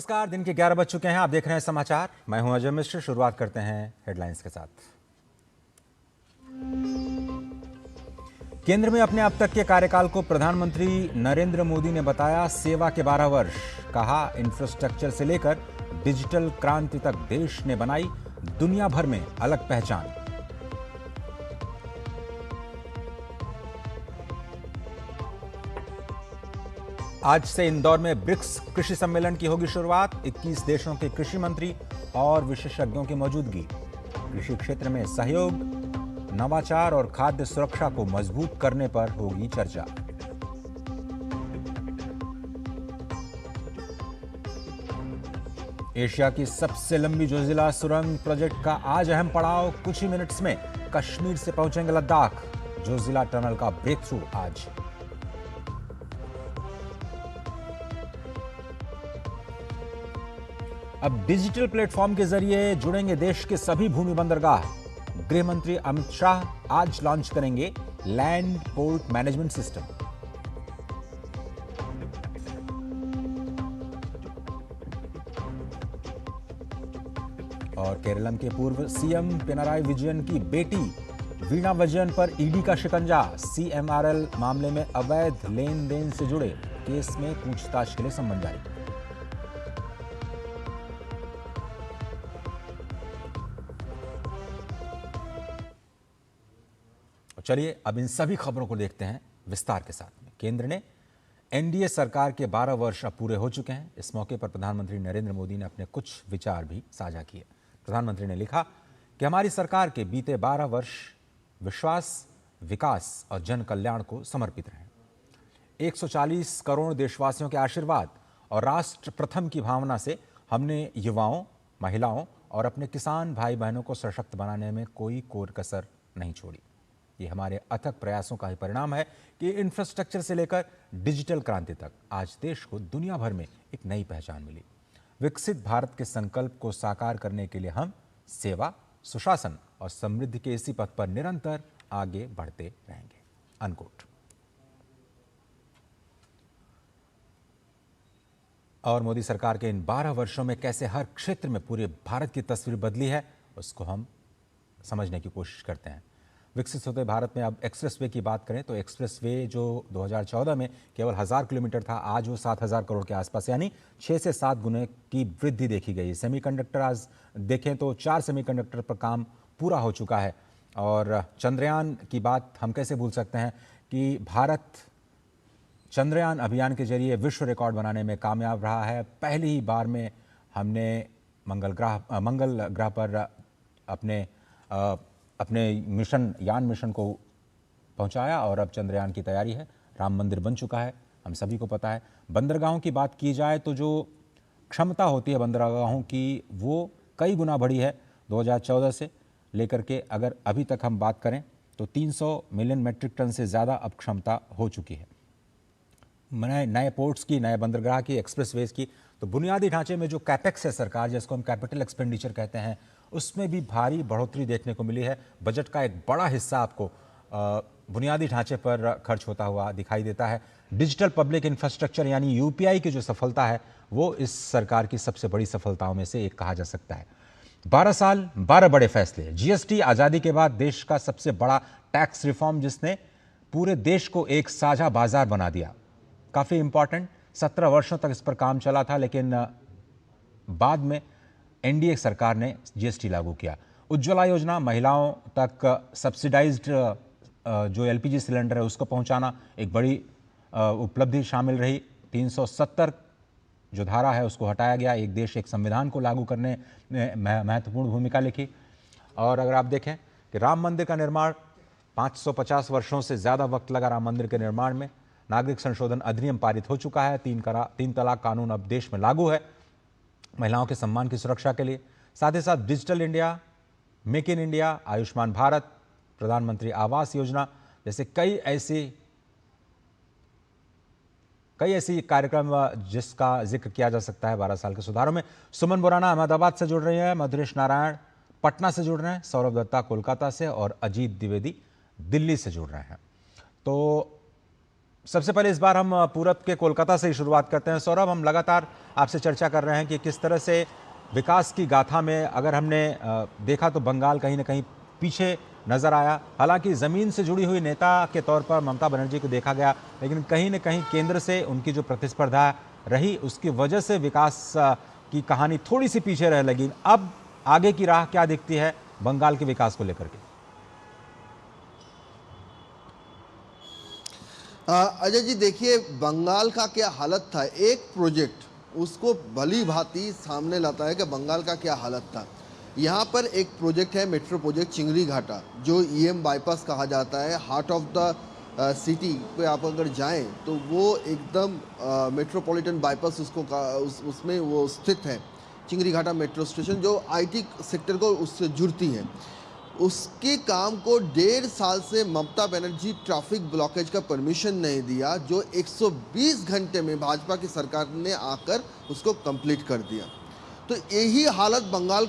नमस्कार। दिन के 11 बज चुके हैं। आप देख रहे हैं समाचार। मैं हूं अजय मिश्र। शुरुआत करते हैं हेडलाइंस के साथ। केंद्र में अपने अब तक के कार्यकाल को प्रधानमंत्री नरेंद्र मोदी ने बताया सेवा के 12 वर्ष। कहा, इंफ्रास्ट्रक्चर से लेकर डिजिटल क्रांति तक देश ने बनाई दुनिया भर में अलग पहचान। आज से इंदौर में ब्रिक्स कृषि सम्मेलन की होगी शुरुआत। 21 देशों के कृषि मंत्री और विशेषज्ञों की मौजूदगी। कृषि क्षेत्र में सहयोग, नवाचार और खाद्य सुरक्षा को मजबूत करने पर होगी चर्चा। एशिया की सबसे लंबी जोजिला सुरंग प्रोजेक्ट का आज अहम पड़ाव। कुछ ही मिनट्स में कश्मीर से पहुंचेंगे लद्दाख। जोजिला टनल का ब्रेक थ्रू आज। अब डिजिटल प्लेटफॉर्म के जरिए जुड़ेंगे देश के सभी भूमि बंदरगाह। गृह मंत्री अमित शाह आज लॉन्च करेंगे लैंड पोर्ट मैनेजमेंट सिस्टम। और केरलम के पूर्व सीएम पिनाराई विजयन की बेटी वीणा विजयन पर ईडी का शिकंजा। सीएमआरएल मामले में अवैध लेन देन से जुड़े केस में पूछताछ के लिए सम्मन जारी। चलिए अब इन सभी खबरों को देखते हैं विस्तार के साथ में। केंद्र ने एनडीए सरकार के 12 वर्ष अब पूरे हो चुके हैं। इस मौके पर प्रधानमंत्री नरेंद्र मोदी ने अपने कुछ विचार भी साझा किए। प्रधानमंत्री ने लिखा कि हमारी सरकार के बीते 12 वर्ष विश्वास, विकास और जन कल्याण को समर्पित रहे। 140 करोड़ देशवासियों के आशीर्वाद और राष्ट्र प्रथम की भावना से हमने युवाओं, महिलाओं और अपने किसान भाई बहनों को सशक्त बनाने में कोई कोर कसर नहीं छोड़ी। ये हमारे अथक प्रयासों का ही परिणाम है कि इंफ्रास्ट्रक्चर से लेकर डिजिटल क्रांति तक आज देश को दुनिया भर में एक नई पहचान मिली। विकसित भारत के संकल्प को साकार करने के लिए हम सेवा, सुशासन और समृद्धि के इसी पथ पर निरंतर आगे बढ़ते रहेंगे। अनकोट। और मोदी सरकार के इन 12 वर्षों में कैसे हर क्षेत्र में पूरे भारत की तस्वीर बदली है, उसको हम समझने की कोशिश करते हैं। विकसित होते भारत में अब एक्सप्रेसवे की बात करें तो एक्सप्रेसवे जो 2014 में केवल 1000 किलोमीटर था, आज वो 7000 करोड़ के आसपास, यानी 6 से 7 गुने की वृद्धि देखी गई। सेमीकंडक्टर आज देखें तो 4 सेमीकंडक्टर पर काम पूरा हो चुका है। और चंद्रयान की बात हम कैसे भूल सकते हैं कि भारत चंद्रयान अभियान के जरिए विश्व रिकॉर्ड बनाने में कामयाब रहा है। पहली ही बार में हमने मंगल ग्रह पर अपने यान मिशन को पहुंचाया और अब चंद्रयान की तैयारी है। राम मंदिर बन चुका है, हम सभी को पता है। बंदरगाहों की बात की जाए तो जो क्षमता होती है बंदरगाहों की, वो कई गुना बढ़ी है 2014 से लेकर के। अगर अभी तक हम बात करें तो 300 मिलियन मेट्रिक टन से ज़्यादा अब क्षमता हो चुकी है। नए पोर्ट्स की, नए बंदरगाह की, एक्सप्रेसवेज की। तो बुनियादी ढांचे में जो कैपेक्स है सरकार, जिसको हम कैपिटल एक्सपेंडिचर कहते हैं, उसमें भी भारी बढ़ोतरी देखने को मिली है। बजट का एक बड़ा हिस्सा आपको बुनियादी ढांचे पर खर्च होता हुआ दिखाई देता है। डिजिटल पब्लिक इंफ्रास्ट्रक्चर यानी यूपीआई की जो सफलता है, वो इस सरकार की सबसे बड़ी सफलताओं में से एक कहा जा सकता है। 12 साल, 12 बड़े फैसले। जीएसटी आज़ादी के बाद देश का सबसे बड़ा टैक्स रिफॉर्म, जिसने पूरे देश को एक साझा बाजार बना दिया। काफ़ी इंपॉर्टेंट। 17 वर्षों तक इस पर काम चला था, लेकिन बाद में एनडीए सरकार ने जीएसटी लागू किया। उज्ज्वला योजना, महिलाओं तक सब्सिडाइज्ड जो एलपीजी सिलेंडर है उसको पहुंचाना, एक बड़ी उपलब्धि शामिल रही। 370 जो धारा है उसको हटाया गया। एक देश एक संविधान को लागू करने में महत्वपूर्ण भूमिका लिखी। और अगर आप देखें कि राम मंदिर का निर्माण, 550 वर्षों से ज़्यादा वक्त लगा राम मंदिर के निर्माण में। नागरिक संशोधन अधिनियम पारित हो चुका है। 3 तलाक कानून अब देश में लागू है महिलाओं के सम्मान की सुरक्षा के लिए। साथ ही साथ digital India, make in India, Ayushman Bharat, प्रधानमंत्री आवास योजना जैसे कई ऐसी कार्यक्रम जिसका जिक्र किया जा सकता है 12 साल के सुधारों में। सुमन बुराना अहमदाबाद से जुड़ रही है, मधुरेश नारायण पटना से जुड़ रहे हैं, सौरभ दत्ता कोलकाता से और अजीत द्विवेदी दिल्ली से जुड़ रहे हैं। तो सबसे पहले इस बार हम पूरब के कोलकाता से ही शुरुआत करते हैं। सौरभ, हम लगातार आपसे चर्चा कर रहे हैं कि किस तरह से विकास की गाथा में अगर हमने देखा तो बंगाल कहीं ना कहीं पीछे नजर आया। हालांकि ज़मीन से जुड़ी हुई नेता के तौर पर ममता बनर्जी को देखा गया, लेकिन कहीं न कहीं केंद्र से उनकी जो प्रतिस्पर्धा रही उसकी वजह से विकास की कहानी थोड़ी सी पीछे रह लगी। अब आगे की राह क्या दिखती है बंगाल के विकास को लेकर के? अजय जी देखिए, बंगाल का क्या हालत था, एक प्रोजेक्ट उसको भली भांति सामने लाता है कि बंगाल का क्या हालत था। यहाँ पर एक प्रोजेक्ट है, मेट्रो प्रोजेक्ट चिंगरी घाटा, जो ईएम बाईपास कहा जाता है। हार्ट ऑफ द सिटी पे आप अगर जाएं तो वो एकदम मेट्रोपॉलिटन बाईपास उसमें वो स्थित है। चिंगरी घाटा मेट्रो स्टेशन जो आईटी सेक्टर को उससे जुड़ती है, उसके काम को 1.5 साल से ममता बनर्जी ट्रैफिक ब्लॉकेज का परमिशन नहीं दिया, जो 120 घंटे में भाजपा की सरकार ने आकर उसको कंप्लीट कर दिया। तो यही हालत बंगाल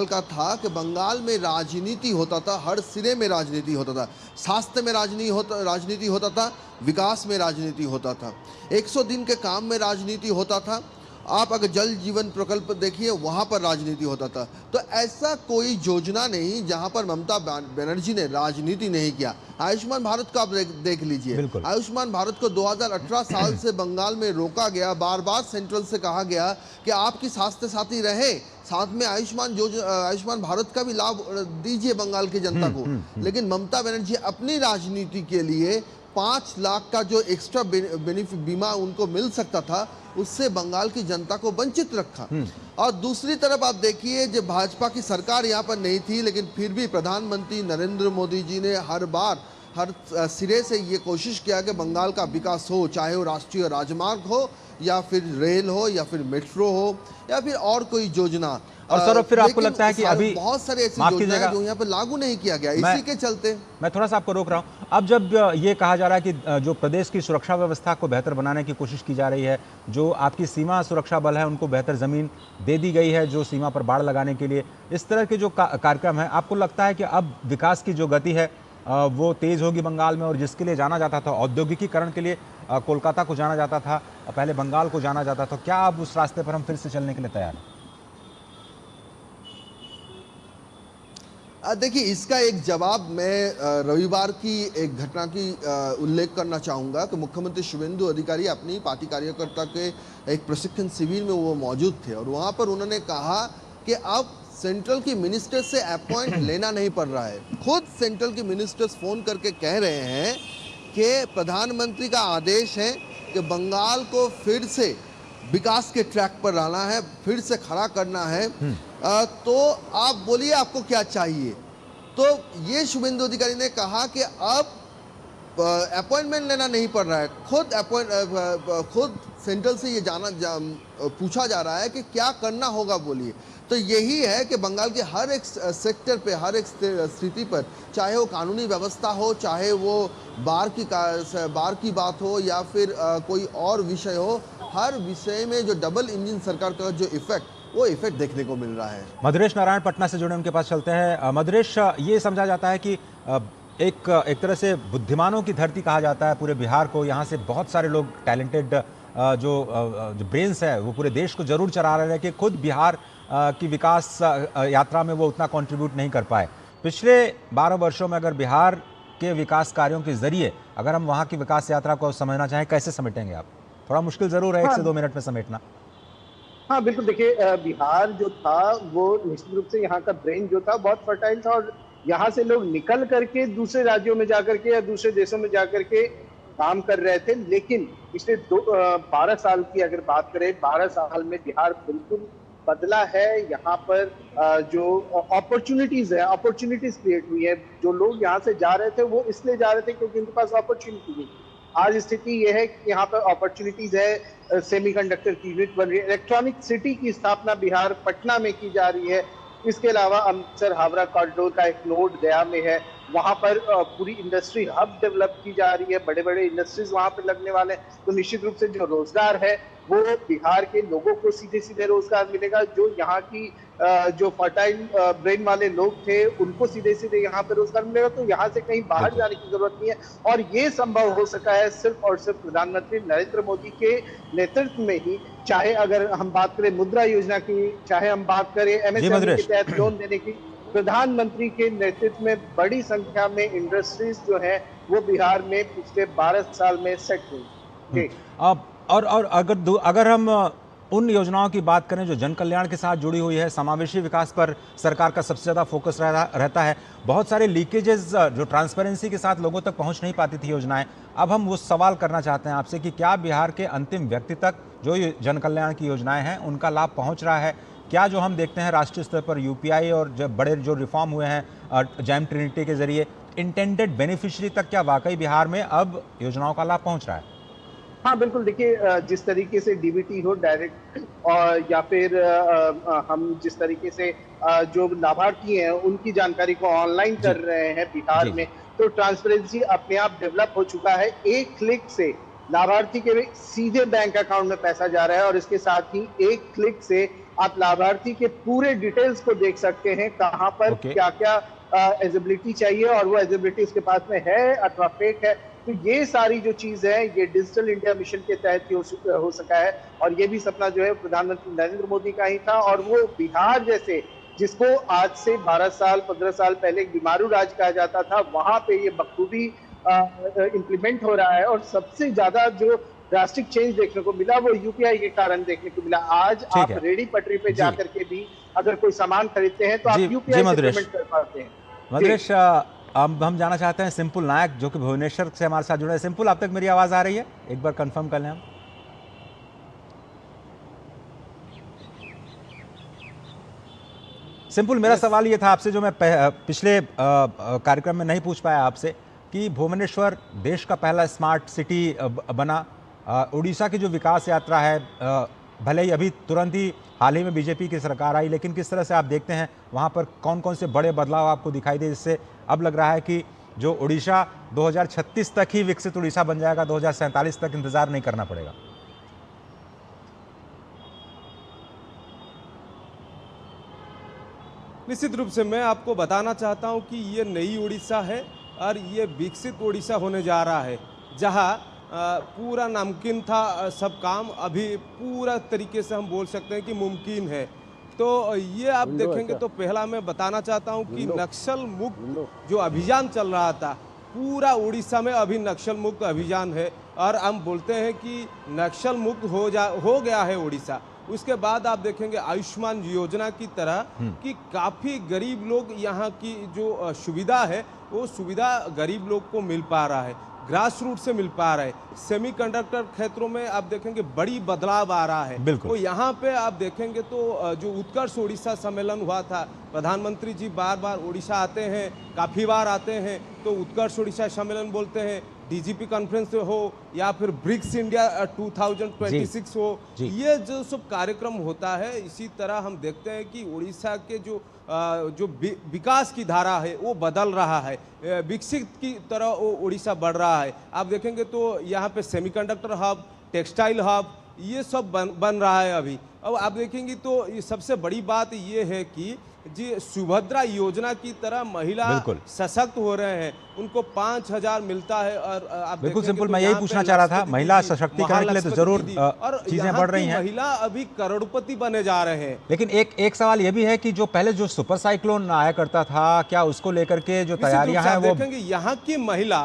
का था कि बंगाल में राजनीति होता था, हर सिरे में राजनीति होता था। स्वास्थ्य में राजनीति होता था, विकास में राजनीति होता था, 100 दिन के काम में राजनीति होता था। आप अगर जल जीवन प्रकल्प देखिए, वहाँ पर राजनीति होता था। तो ऐसा कोई योजना नहीं जहाँ पर ममता बनर्जी ने राजनीति नहीं किया। आयुष्मान भारत को आप देख लीजिए। आयुष्मान भारत को 2018 साल से बंगाल में रोका गया, बार बार सेंट्रल से कहा गया कि आपकी स्वास्थ्य साथी रहे, साथ में आयुष्मान भारत का भी लाभ दीजिए बंगाल की जनता को। लेकिन ममता बनर्जी अपनी राजनीति के लिए 5 लाख का जो एक्स्ट्रा बेनिफिट बीमा उनको मिल सकता था, उससे बंगाल की जनता को वंचित रखा। और दूसरी तरफ आप देखिए, जब भाजपा की सरकार यहाँ पर नहीं थी, लेकिन फिर भी प्रधानमंत्री नरेंद्र मोदी जी ने हर सिरे से ये कोशिश किया कि बंगाल का विकास हो, चाहे वो राष्ट्रीय राजमार्ग हो या फिर रेल हो या फिर मेट्रो हो या फिर और कोई योजना। और सौरभ, फिर आपको लगता है कि अभी बहुत सारे ऐसी योजनाएं जो यहाँ पर लागू नहीं किया गया, इसी के चलते मैं थोड़ा सा आपको रोक रहा हूँ। अब जब ये कहा जा रहा है कि जो प्रदेश की सुरक्षा व्यवस्था को बेहतर बनाने की कोशिश की जा रही है, जो आपकी सीमा सुरक्षा बल है उनको बेहतर जमीन दे दी गई है जो सीमा पर बाड़ लगाने के लिए, इस तरह के जो कार्यक्रम है, आपको लगता है कि अब विकास की जो गति है वो तेज होगी बंगाल में? और जिसके लिए जाना जाता था औद्योगिकीकरण के लिए, कोलकाता को जाना जाता था, पहले बंगाल को जाना जाता था, क्या अब उस रास्ते पर हम फिर से चलने के लिए तैयार हैं? देखिए, इसका एक जवाब मैं रविवार की एक घटना की उल्लेख करना चाहूँगा कि मुख्यमंत्री शुभेंदु अधिकारी अपनी पार्टी कार्यकर्ता के एक प्रशिक्षण शिविर में वो मौजूद थे और वहाँ पर उन्होंने कहा कि अब सेंट्रल की मिनिस्टर से अपॉइंट लेना नहीं पड़ रहा है। खुद सेंट्रल के मिनिस्टर्स फ़ोन करके कह रहे हैं कि प्रधानमंत्री का आदेश है कि बंगाल को फिर से विकास के ट्रैक पर लाना है, फिर से खड़ा करना है। तो आप बोलिए आपको क्या चाहिए। तो ये शुभेंदु अधिकारी ने कहा कि अब अपॉइंटमेंट लेना नहीं पड़ रहा है, खुद सेंट्रल से ये पूछा जा रहा है कि क्या करना होगा, बोलिए। तो यही है कि बंगाल के हर एक सेक्टर पे, हर एक स्थिति पर, चाहे वो कानूनी व्यवस्था हो, चाहे वो बाढ़ की बात हो या फिर कोई और विषय हो, हर विषय में जो डबल इंजन सरकार का जो इफेक्ट देखने को मिल रहा है। मधुरेश नारायण पटना से जुड़े, उनके पास चलते हैं। मधुरेश, ये समझा जाता है कि एक तरह से बुद्धिमानों की धरती कहा जाता है पूरे बिहार को। यहाँ से बहुत सारे लोग टैलेंटेड जो ब्रेन्स है वो पूरे देश को जरूर चला रहे हैं कि खुद बिहार की विकास यात्रा में वो उतना कंट्रीब्यूट नहीं कर पाए। पिछले 12 वर्षों में अगर बिहार के विकास कार्यों के जरिए अगर हम वहाँ की विकास यात्रा को समझना चाहें, कैसे समेटेंगे आप? थोड़ा मुश्किल जरूर है 1 से 2 मिनट में समेटना। हाँ बिल्कुल, देखिए बिहार जो था वो निश्चित रूप से यहाँ का ब्रेन जो था बहुत फर्टाइल था और यहाँ से लोग निकल करके दूसरे राज्यों में जाकर के या दूसरे देशों में जाकर के काम कर रहे थे। लेकिन पिछले 12 साल की अगर बात करें, 12 साल में बिहार बिल्कुल बदला है। यहाँ पर जो अपॉर्चुनिटीज है, अपॉर्चुनिटीज क्रिएट हुई है। जो लोग यहाँ से जा रहे थे वो इसलिए जा रहे थे क्योंकि उनके पास अपॉर्चुनिटी थी। आज स्थिति यह है कि यहाँ पर अपॉर्चुनिटीज है, सेमीकंडक्टर की यूनिट बन रही है, इलेक्ट्रॉनिक सिटी की स्थापना बिहार पटना में की जा रही है। इसके अलावा अमृतसर हावड़ा कॉरिडोर का एक नोड गया में है, वहां पर पूरी इंडस्ट्री हब डेवलप की जा रही है, बड़े बड़े इंडस्ट्रीज वहां पर लगने वाले हैं। तो निश्चित रूप से जो रोजगार है वो बिहार के लोगों को सीधे सीधे रोजगार मिलेगा। जो यहाँ की जो फर्टाइल ब्रेन वाले लोग थे उनको सीधे सीधे यहाँ पे रोजगार मिलेगा। तो यहाँ से कहीं बाहर बिल्कुल। जाने की जरूरत नहीं है। और ये संभव हो सका है सिर्फ और सिर्फ प्रधानमंत्री नरेंद्र मोदी के नेतृत्व में ही। चाहे अगर हम बात करें मुद्रा योजना की, चाहे हम बात करें जी एमएसएमई के मद्रेश। तहत लोन देने की, प्रधानमंत्री के नेतृत्व में बड़ी संख्या में इंडस्ट्रीज जो है वो बिहार में पिछले 12 साल में सेट हुई। जी। अब और अगर हम उन योजनाओं की बात करें जो जन कल्याण के साथ जुड़ी हुई है, समावेशी विकास पर सरकार का सबसे ज़्यादा फोकस रहता है। बहुत सारे लीकेजेस जो ट्रांसपेरेंसी के साथ लोगों तक पहुंच नहीं पाती थी योजनाएं, अब हम वो सवाल करना चाहते हैं आपसे कि क्या बिहार के अंतिम व्यक्ति तक जो ये जन कल्याण की योजनाएं हैं उनका लाभ पहुंच रहा है? क्या जो हम देखते हैं राष्ट्रीय स्तर पर यूपीआई और जब बड़े जो रिफॉर्म हुए हैं जैम ट्रिनिटी के जरिए, इंटेंडेड बेनिफिशियरी तक क्या वाकई बिहार में अब योजनाओं का लाभ पहुंच रहा है? हाँ बिल्कुल, देखिए जिस तरीके से डीबीटी हो डायरेक्ट, और या फिर हम जिस तरीके से जो लाभार्थी हैं उनकी जानकारी को ऑनलाइन कर रहे हैं बिहार जी में, तो ट्रांसपेरेंसी अपने आप डेवलप हो चुका है। एक क्लिक से लाभार्थी के सीधे बैंक अकाउंट में पैसा जा रहा है, और इसके साथ ही एक क्लिक से आप लाभार्थी के पूरे डिटेल्स को देख सकते हैं, कहाँ पर क्या क्या एलिजिबिलिटी चाहिए और वो एलिजिबिलिटी उसके पास में है अथवा फेक है। तो ये सारी जो चीज है ये डिजिटल इंडिया मिशन के तहत ही हो सका है। और ये भी सपना जो है प्रधानमंत्री नरेंद्र मोदी का ही था, और वो बिहार जैसे जिसको आज से 12 साल 15 साल पहले बीमारू राज्य कहा जाता था, वहां पे ये बखूबी इम्प्लीमेंट हो रहा है। और सबसे ज्यादा जो ड्रास्टिक चेंज देखने को मिला वो यूपीआई के कारण देखने को मिला। आज आप रेडी पटरी पे जाकर के भी अगर कोई सामान खरीदते हैं तो आप यूपीआई से पेमेंट कर पाते हैं। मद्रेश, अब हम जाना चाहते हैं सिंपल नायक जो कि भुवनेश्वर से हमारे साथ जुड़े हैं। सिंपल, अब तक मेरी आवाज आ रही है? एक बार कंफर्म कर लें हम। सिंपल, मेरा सवाल ये था आपसे जो मैं पिछले कार्यक्रम में नहीं पूछ पाया आपसे, कि भुवनेश्वर देश का पहला स्मार्ट सिटी बना। उड़ीसा की जो विकास यात्रा है, भले ही अभी तुरंत ही हाल ही में बीजेपी की सरकार आई, लेकिन किस तरह से आप देखते हैं वहाँ पर कौन कौन से बड़े बदलाव आपको दिखाई दे, जिससे अब लग रहा है कि जो उड़ीसा 2036 तक ही विकसित उड़ीसा बन जाएगा, 2047 तक इंतजार नहीं करना पड़ेगा? निश्चित रूप से मैं आपको बताना चाहता हूं कि ये नई उड़ीसा है और ये विकसित उड़ीसा होने जा रहा है, जहां पूरा नामुमकिन था सब काम अभी पूरा तरीके से हम बोल सकते हैं कि मुमकिन है। तो ये आप देखेंगे तो पहला मैं बताना चाहता हूं कि नक्सल मुक्त जो अभियान चल रहा था पूरा उड़ीसा में, अभी नक्सल मुक्त अभियान है और हम बोलते हैं कि नक्सल मुक्त हो गया है उड़ीसा। उसके बाद आप देखेंगे आयुष्मान योजना की तरह कि काफ़ी गरीब लोग यहाँ की जो सुविधा है वो सुविधा गरीब लोग को मिल पा रहा है, ग्रास रूट से मिल पा रहा है। सेमीकंडक्टर क्षेत्रों में आप देखेंगे बड़ी बदलाव आ रहा है। तो यहाँ पे आप देखेंगे तो जो उत्कर्ष उड़ीसा सम्मेलन हुआ था, प्रधानमंत्री जी बार बार उड़ीसा आते हैं, काफ़ी बार आते हैं, तो उत्कर्ष उड़ीसा सम्मेलन बोलते हैं। डीजीपी कॉन्फ्रेंस हो या फिर ब्रिक्स इंडिया 2026 हो, ये जो सब कार्यक्रम होता है, इसी तरह हम देखते हैं कि उड़ीसा के जो विकास की धारा है वो बदल रहा है, विकसित की तरह वो उड़ीसा बढ़ रहा है। आप देखेंगे तो यहाँ पे सेमीकंडक्टर हब, टेक्सटाइल हब, ये सब बन रहा है अभी। अब आप देखेंगे तो ये सबसे बड़ी बात ये है कि जी सुभद्रा योजना की तरह महिला सशक्त हो रहे हैं, उनको 5,000 मिलता है। और आप बिल्कुल सिंपल, मैं यही पूछना चाह रहा था, महिला सशक्तिकरण के लिए तो जरूर चीजें बढ़ रही हैं, महिला अभी करोड़पति बने जा रहे हैं। लेकिन एक सवाल ये भी है कि जो पहले जो सुपर साइक्लोन आया करता था, क्या उसको लेकर के जो तैयारियां हैं वो देखेंगे यहाँ की महिला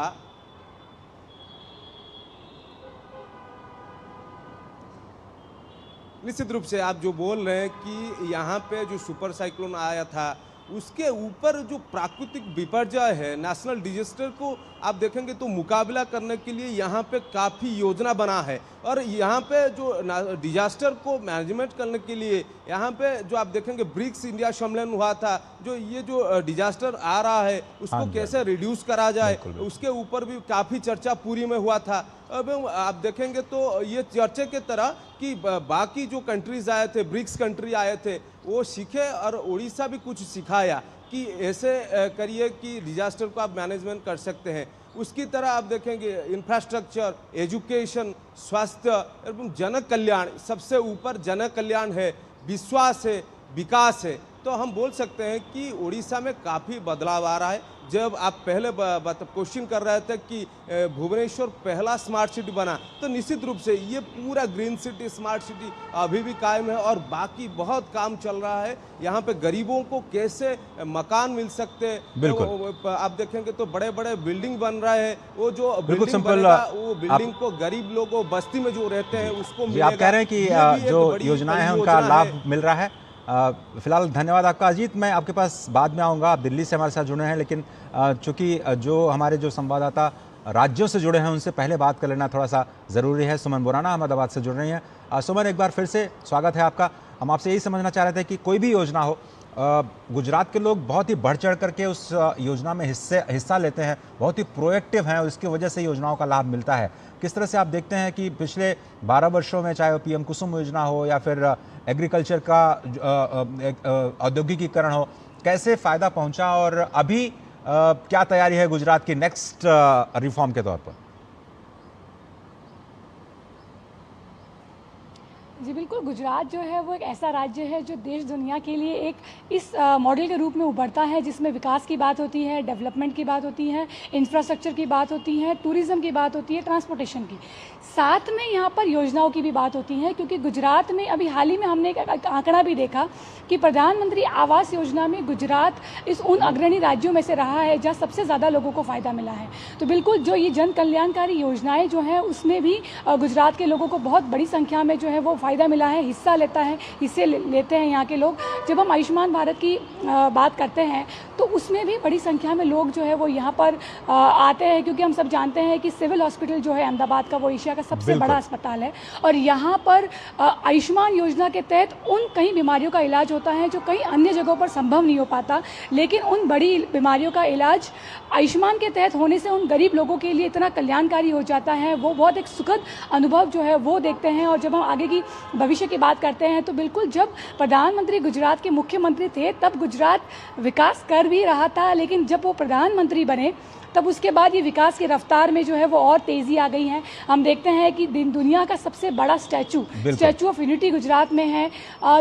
निश्चित रूप से आप जो बोल रहे हैं कि यहाँ पे जो सुपर साइक्लोन आया था उसके ऊपर जो प्राकृतिक विपर्यय है, नेशनल डिजास्टर को आप देखेंगे तो मुकाबला करने के लिए यहाँ पे काफ़ी योजना बना है। और यहाँ पे जो डिजास्टर को मैनेजमेंट करने के लिए यहाँ पे जो आप देखेंगे ब्रिक्स इंडिया सम्मेलन हुआ था, जो ये जो डिजास्टर आ रहा है उसको कैसे रिड्यूस करा जाए, उसके ऊपर भी काफ़ी चर्चा पूरी में हुआ था। अब आप देखेंगे तो ये चर्चे के तरह कि बाकी जो कंट्रीज आए थे, ब्रिक्स कंट्री आए थे, वो सीखे और उड़ीसा भी कुछ सिखाया। कि ऐसे करिए कि डिजास्टर को आप मैनेजमेंट कर सकते हैं। उसकी तरह आप देखेंगे इंफ्रास्ट्रक्चर, एजुकेशन, स्वास्थ्य एवं जन कल्याण, सबसे ऊपर जन कल्याण है, विश्वास है, विकास है। तो हम बोल सकते हैं कि उड़ीसा में काफ़ी बदलाव आ रहा है। जब आप पहले क्वेश्चन कर रहे थे कि भुवनेश्वर पहला स्मार्ट सिटी बना, तो निश्चित रूप से ये पूरा ग्रीन सिटी, स्मार्ट सिटी अभी भी कायम है और बाकी बहुत काम चल रहा है। यहाँ पे गरीबों को कैसे मकान मिल सकते हैं, तो आप देखेंगे तो बड़े बड़े बिल्डिंग बन रहे हैं। वो जो बिल्डिंग बनेगा, वो बिल्डिंग को गरीब लोगों, बस्ती में जो रहते हैं उसको मिलेगा। आप कह रहे हैं कि जो योजनाएं हैं उनका लाभ मिल रहा है। फिलहाल धन्यवाद आपका। अजीत, मैं आपके पास बाद में आऊँगा, आप दिल्ली से हमारे साथ जुड़े हैं, लेकिन चूँकि जो हमारे जो संवाददाता राज्यों से जुड़े हैं उनसे पहले बात कर लेना थोड़ा सा ज़रूरी है। सुमन बोराना अहमदाबाद से जुड़ रही हैं। सुमन, एक बार फिर से स्वागत है आपका। हम आपसे यही समझना चाह रहे थे कि कोई भी योजना हो, गुजरात के लोग बहुत ही बढ़ चढ़ करके उस योजना में हिस्सा लेते हैं, बहुत ही प्रोएक्टिव हैं और इसकी वजह से योजनाओं का लाभ मिलता है। किस तरह से आप देखते हैं कि पिछले 12 वर्षों में, चाहे वो पीएम कुसुम योजना हो या फिर एग्रीकल्चर का औद्योगिकीकरण हो, कैसे फ़ायदा पहुंचा और अभी क्या तैयारी है गुजरात की नेक्स्ट रिफॉर्म के तौर पर? जी बिल्कुल, गुजरात जो है वो एक ऐसा राज्य है जो देश दुनिया के लिए एक इस मॉडल के रूप में उभरता है, जिसमें विकास की बात होती है, डेवलपमेंट की बात होती है, इंफ्रास्ट्रक्चर की बात होती है, टूरिज़्म की बात होती है, ट्रांसपोर्टेशन की, साथ में यहाँ पर योजनाओं की भी बात होती है। क्योंकि गुजरात में अभी हाल ही में हमने एक आंकड़ा भी देखा कि प्रधानमंत्री आवास योजना में गुजरात इस उन अग्रणी राज्यों में से रहा है जहाँ सबसे ज़्यादा लोगों को फ़ायदा मिला है। तो बिल्कुल जो ये जन कल्याणकारी योजनाएँ जो हैं उसमें भी गुजरात के लोगों को बहुत बड़ी संख्या में जो है वो फ़ायदा मिला है, हिस्से लेते हैं यहाँ के लोग। जब हम आयुष्मान भारत की बात करते हैं तो उसमें भी बड़ी संख्या में लोग जो है वो यहाँ पर आते हैं, क्योंकि हम सब जानते हैं कि सिविल हॉस्पिटल जो है अहमदाबाद का वो एशिया का सबसे बड़ा अस्पताल है और यहाँ पर आयुष्मान योजना के तहत उन कई बीमारियों का इलाज होता है जो कई अन्य जगहों पर संभव नहीं हो पाता, लेकिन उन बड़ी बीमारियों का इलाज आयुष्मान के तहत होने से उन गरीब लोगों के लिए इतना कल्याणकारी हो जाता है। वो बहुत एक सुखद अनुभव जो है वो देखते हैं। और जब हम आगे की भविष्य की बात करते हैं तो बिल्कुल जब प्रधानमंत्री गुजरात के मुख्यमंत्री थे तब गुजरात विकास कर भी रहा था, लेकिन जब वो प्रधानमंत्री बने तब उसके बाद ये विकास की रफ्तार में जो है वो और तेज़ी आ गई है। हम देखते हैं कि दुनिया का सबसे बड़ा स्टैचू ऑफ यूनिटी गुजरात में है,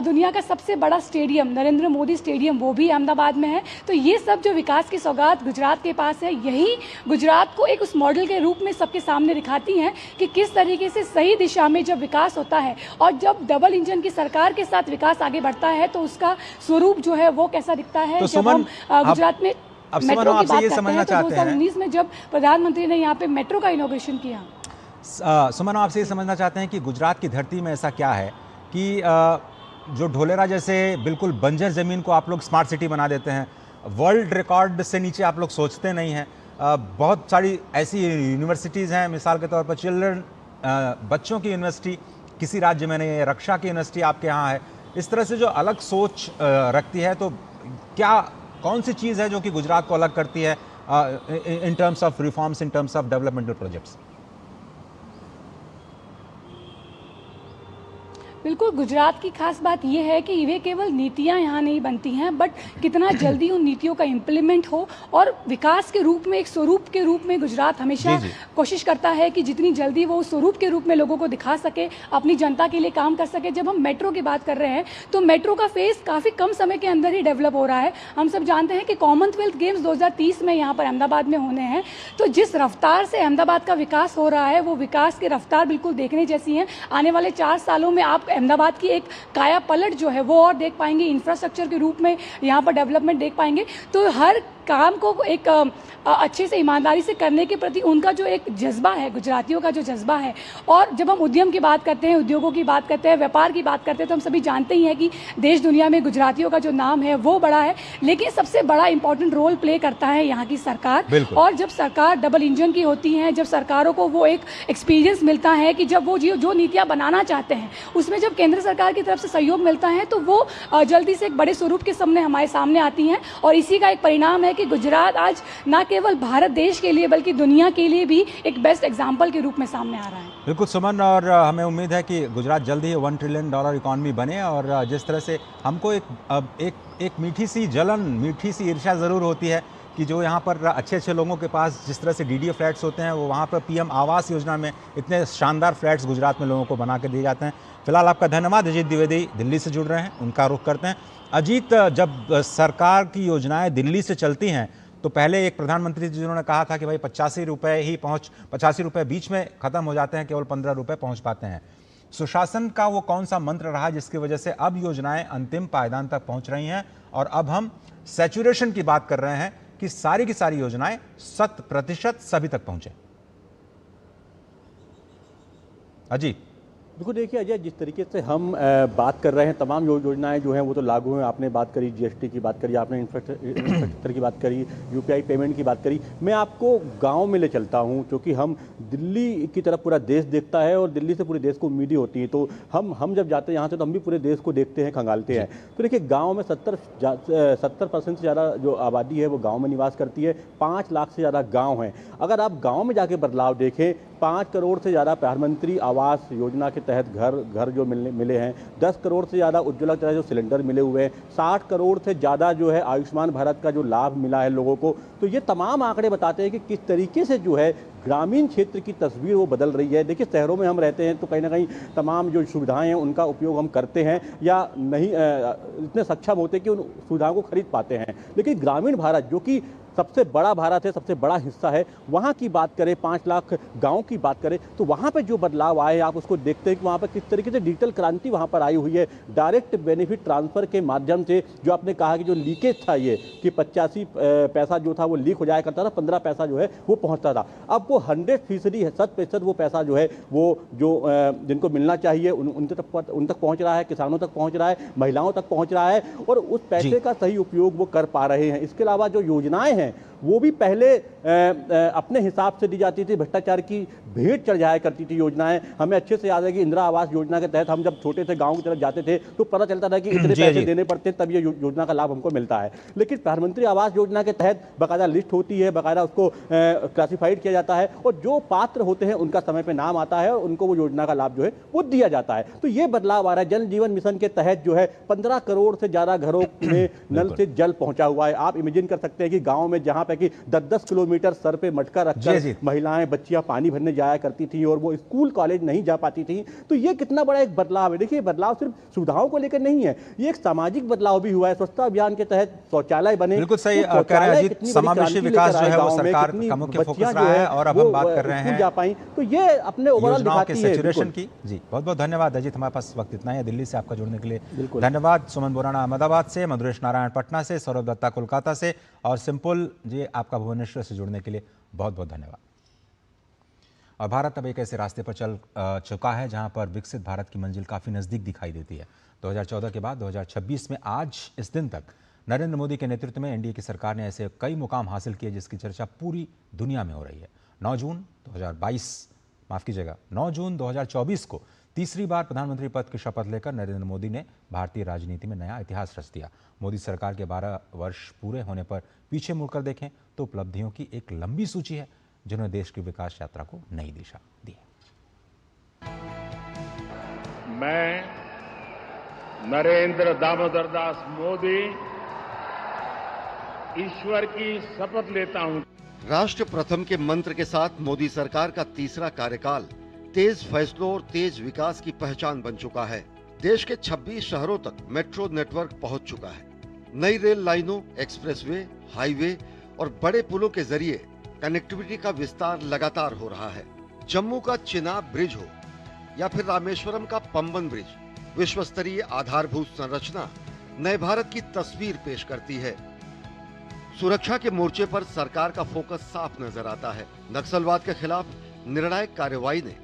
दुनिया का सबसे बड़ा स्टेडियम नरेंद्र मोदी स्टेडियम वो भी अहमदाबाद में है। तो ये सब जो विकास की सौगात गुजरात के पास है, यही गुजरात को एक उस मॉडल के रूप में सबके सामने दिखाती हैं कि किस तरीके से सही दिशा में जब विकास होता है और जब डबल इंजन की सरकार के साथ विकास आगे बढ़ता है तो उसका स्वरूप जो है वो कैसा दिखता है। तो जब हम गुजरात में मेट्रो की बात करते हैं तो 2019 में जब प्रधानमंत्री ने यहाँ पे मेट्रो का इनॉग्रेशन किया। सुमन, आपसे ये समझना चाहते हैं कि गुजरात की धरती में ऐसा क्या है कि जो ढोलेरा जैसे बिल्कुल बंजर ज़मीन को आप लोग स्मार्ट सिटी बना देते हैं, वर्ल्ड रिकॉर्ड से नीचे आप लोग सोचते नहीं हैं। बहुत सारी ऐसी यूनिवर्सिटीज़ हैं, मिसाल के तौर पर चिल्ड्रन बच्चों की यूनिवर्सिटी किसी राज्य में नहीं है, रक्षा की यूनिवर्सिटी आपके यहाँ है। इस तरह से जो अलग सोच रखती है, तो क्या कौन सी चीज़ है जो कि गुजरात को अलग करती है in terms of reforms, in terms of developmental projects? बिल्कुल, गुजरात की खास बात यह है कि वे केवल नीतियां यहाँ नहीं बनती हैं, बट कितना जल्दी उन नीतियों का इम्प्लीमेंट हो और विकास के रूप में, एक स्वरूप के रूप में गुजरात हमेशा कोशिश करता है कि जितनी जल्दी वो उस स्वरूप के रूप में लोगों को दिखा सके, अपनी जनता के लिए काम कर सके। जब हम मेट्रो की बात कर रहे हैं तो मेट्रो का फेस काफ़ी कम समय के अंदर ही डेवलप हो रहा है। हम सब जानते हैं कि कॉमनवेल्थ गेम्स 2030 में यहाँ पर अहमदाबाद में होने हैं, तो जिस रफ्तार से अहमदाबाद का विकास हो रहा है वो विकास की रफ्तार बिल्कुल देखने जैसी है। आने वाले 4 सालों में आप अहमदाबाद की एक काया पलट जो है वो और देख पाएंगे, इंफ्रास्ट्रक्चर के रूप में यहाँ पर डेवलपमेंट देख पाएंगे। तो हर काम को एक अच्छे से ईमानदारी से करने के प्रति उनका जो एक जज्बा है, गुजरातियों का जो जज्बा है। और जब हम उद्यम की बात करते हैं, उद्योगों की बात करते हैं, व्यापार की बात करते हैं, तो हम सभी जानते ही हैं कि देश दुनिया में गुजरातियों का जो नाम है वो बड़ा है, लेकिन सबसे बड़ा इंपॉर्टेंट रोल प्ले करता है यहाँ की सरकार। और जब सरकार डबल इंजन की होती है, जब सरकारों को वो एक एक्सपीरियंस मिलता है कि जब वो जो नीतियाँ बनाना चाहते हैं उसमें जब केंद्र सरकार की तरफ से सहयोग मिलता है तो वो जल्दी से एक बड़े स्वरूप के सामने हमारे सामने आती हैं। और इसी का एक परिणाम है कि गुजरात आज न केवल भारत देश के लिए बल्कि दुनिया के लिए भी एक बेस्ट एग्जाम्पल के रूप में सामने आ रहा है। बिल्कुल सुमन, और हमें उम्मीद है कि गुजरात जल्द ही $1 ट्रिलियन इकॉनमी बने, और जिस तरह से हमको एक मीठी सी जलन, मीठी सी ईर्ष्या ज़रूर होती है कि जो यहाँ पर अच्छे अच्छे लोगों के पास जिस तरह से डीडीए फ्लैट्स होते हैं, वो वहाँ पर पीएम आवास योजना में इतने शानदार फ्लैट्स गुजरात में लोगों को बना के दिए जाते हैं। फिलहाल आपका धन्यवाद। अजीत द्विवेदी दिल्ली से जुड़ रहे हैं, उनका रुख करते हैं। अजीत, जब सरकार की योजनाएं दिल्ली से चलती हैं तो पहले एक प्रधानमंत्री जी जिन्होंने कहा था कि भाई 85 रुपये बीच में ख़त्म हो जाते हैं, केवल 15 रुपये पहुँच पाते हैं। सुशासन का वो कौन सा मंत्र रहा जिसकी वजह से अब योजनाएं अंतिम पायदान तक पहुँच रही हैं, और अब हम सैचुरेशन की बात कर रहे हैं कि सारी की सारी योजनाएं 100% सभी तक पहुंचे? अजीत। बिल्कुल, देखिए अजय, जिस तरीके से हम बात कर रहे हैं, तमाम योजनाएं जो हैं वो तो लागू हैं। आपने बात करी जीएसटी की, बात करी आपने इंफ्रास्ट्रक्चर की बात करी, यूपीआई पेमेंट की बात करी। मैं आपको गांव में ले चलता हूं, क्योंकि हम दिल्ली की तरफ पूरा देश देखता है और दिल्ली से पूरे देश को उम्मीदें होती हैं। तो हम जब जाते हैं यहाँ से तो हम भी पूरे देश को देखते हैं, खंगालते हैं। तो देखिए, गाँव में 70% से ज़्यादा जो आबादी है वो गाँव में निवास करती है। 5 लाख से ज़्यादा गाँव हैं। अगर आप गाँव में जाके बदलाव देखें, 5 करोड़ से ज़्यादा प्रधानमंत्री आवास योजना के तहत घर जो मिले हैं, 10 करोड़ से ज़्यादा उज्ज्वला के तहत जो सिलेंडर मिले हुए हैं, 60 करोड़ से ज़्यादा जो है आयुष्मान भारत का जो लाभ मिला है लोगों को। तो ये तमाम आंकड़े बताते हैं कि किस तरीके से जो है ग्रामीण क्षेत्र की तस्वीर वो बदल रही है। देखिए, शहरों में हम रहते हैं तो कहीं ना कहीं तमाम जो सुविधाएं हैं उनका उपयोग हम करते हैं या नहीं इतने सक्षम होते कि उन सुविधाओं को खरीद पाते हैं। लेकिन ग्रामीण भारत, जो कि सबसे बड़ा भारत है, सबसे बड़ा हिस्सा है, वहाँ की बात करें, 5 लाख गांव की बात करें, तो वहाँ पे जो बदलाव आए आप उसको देखते हैं कि वहाँ पर किस तरीके से डिजिटल क्रांति वहाँ पर आई हुई है। डायरेक्ट बेनिफिट ट्रांसफ़र के माध्यम से, जो आपने कहा कि जो लीकेज था ये कि 85 पैसा जो था वो लीक हो जाया करता था, 15 पैसा जो है वो पहुँचता था। अब वो 100% 100% वो पैसा जो है वो जो जिनको मिलना चाहिए उन तक पहुँच रहा है, किसानों तक पहुँच रहा है, महिलाओं तक पहुँच रहा है, और उस पैसे का सही उपयोग वो कर पा रहे हैं। इसके अलावा जो योजनाएं हैं वो भी पहले अपने हिसाब से दी जाती थी, भ्रष्टाचार की भेंट चढ़ जाया करती थी योजनाएं। हमें अच्छे से याद है कि इंदिरा आवास योजना के तहत हम जब छोटे से गांव की तरफ जाते थे तो पता चलता था कि इतने पैसे देने पड़ते तब ये योजना का लाभ हमको मिलता है। लेकिन प्रधानमंत्री आवास योजना के तहत बाकायदा लिस्ट होती है, बाकायदा उसको क्लासिफाइड किया जाता है, और जो पात्र होते हैं उनका समय पर नाम आता है और उनको वो योजना का लाभ जो है वो दिया जाता है। तो ये बदलाव आ रहा है। जल जीवन मिशन के तहत जो है 15 करोड़ से ज़्यादा घरों में नल से जल पहुँचा हुआ है। आप इमेजिन कर सकते हैं कि गाँव में जहाँ पे कि 10-10 किलोमीटर सर पे मटका रखकर महिलाएं, बच्चियां पानी भरने जाया करती थी और वो स्कूल कॉलेज नहीं जा पाती थी। तो ये कितना बड़ा एक बदलाव है। देखिए, बदलाव सिर्फ सुविधाओं को लेकर नहीं है, ये एक सामाजिक बदलाव भी हुआ है। स्वच्छता अभियान के तहत शौचालय बने। बिल्कुल सही कह रहे हैं अजीत, समावेशी विकास जो है वो सरकार का मुख्य फोकस रहा है, और अब हम बात कर रहे हैं जा पाई, तो ये अपने ओवरऑल दिखाती है सैचुरेशन की। जी, बहुत बहुत धन्यवाद अजीत, हमारे पास वक्त इतना ही है। दिल्ली से आपका जुड़ने के लिए धन्यवाद। सुमन बोराना अहमदाबाद से, मधुरेश नारायण पटना से, सौरभ दत्ता कोलकाता से, और सिंपल जी आपका भुवनेश्वर से जुड़ने के लिए बहुत बहुत धन्यवाद। और भारत अब एक ऐसे रास्ते पर चल चुका है जहां पर विकसित भारत की मंजिल काफ़ी नज़दीक दिखाई देती है। 2014 के बाद 2026 में आज इस दिन तक नरेंद्र मोदी के नेतृत्व में एनडीए की सरकार ने ऐसे कई मुकाम हासिल किए जिसकी चर्चा पूरी दुनिया में हो रही है। 9 जून 2024 को तीसरी बार प्रधानमंत्री पद की शपथ लेकर नरेंद्र मोदी ने भारतीय राजनीति में नया इतिहास रच दिया। मोदी सरकार के 12 वर्ष पूरे होने पर पीछे मुड़कर देखें तो उपलब्धियों की एक लंबी सूची है जिन्होंने देश की विकास यात्रा को नई दिशा दी है। मैं नरेंद्र दामोदर दास मोदी ईश्वर की शपथ लेता हूं। राष्ट्र प्रथम के मंत्र के साथ मोदी सरकार का तीसरा कार्यकाल तेज फैसलों और तेज विकास की पहचान बन चुका है। देश के 26 शहरों तक मेट्रो नेटवर्क पहुंच चुका है। नई रेल लाइनों, एक्सप्रेसवे, हाईवे और बड़े पुलों के जरिए कनेक्टिविटी का विस्तार लगातार हो रहा है। जम्मू का चिनाब ब्रिज हो या फिर रामेश्वरम का पंबन ब्रिज, विश्व स्तरीय आधारभूत संरचना नए भारत की तस्वीर पेश करती है। सुरक्षा के मोर्चे पर सरकार का फोकस साफ नजर आता है। नक्सलवाद के खिलाफ निर्णायक कार्रवाई ने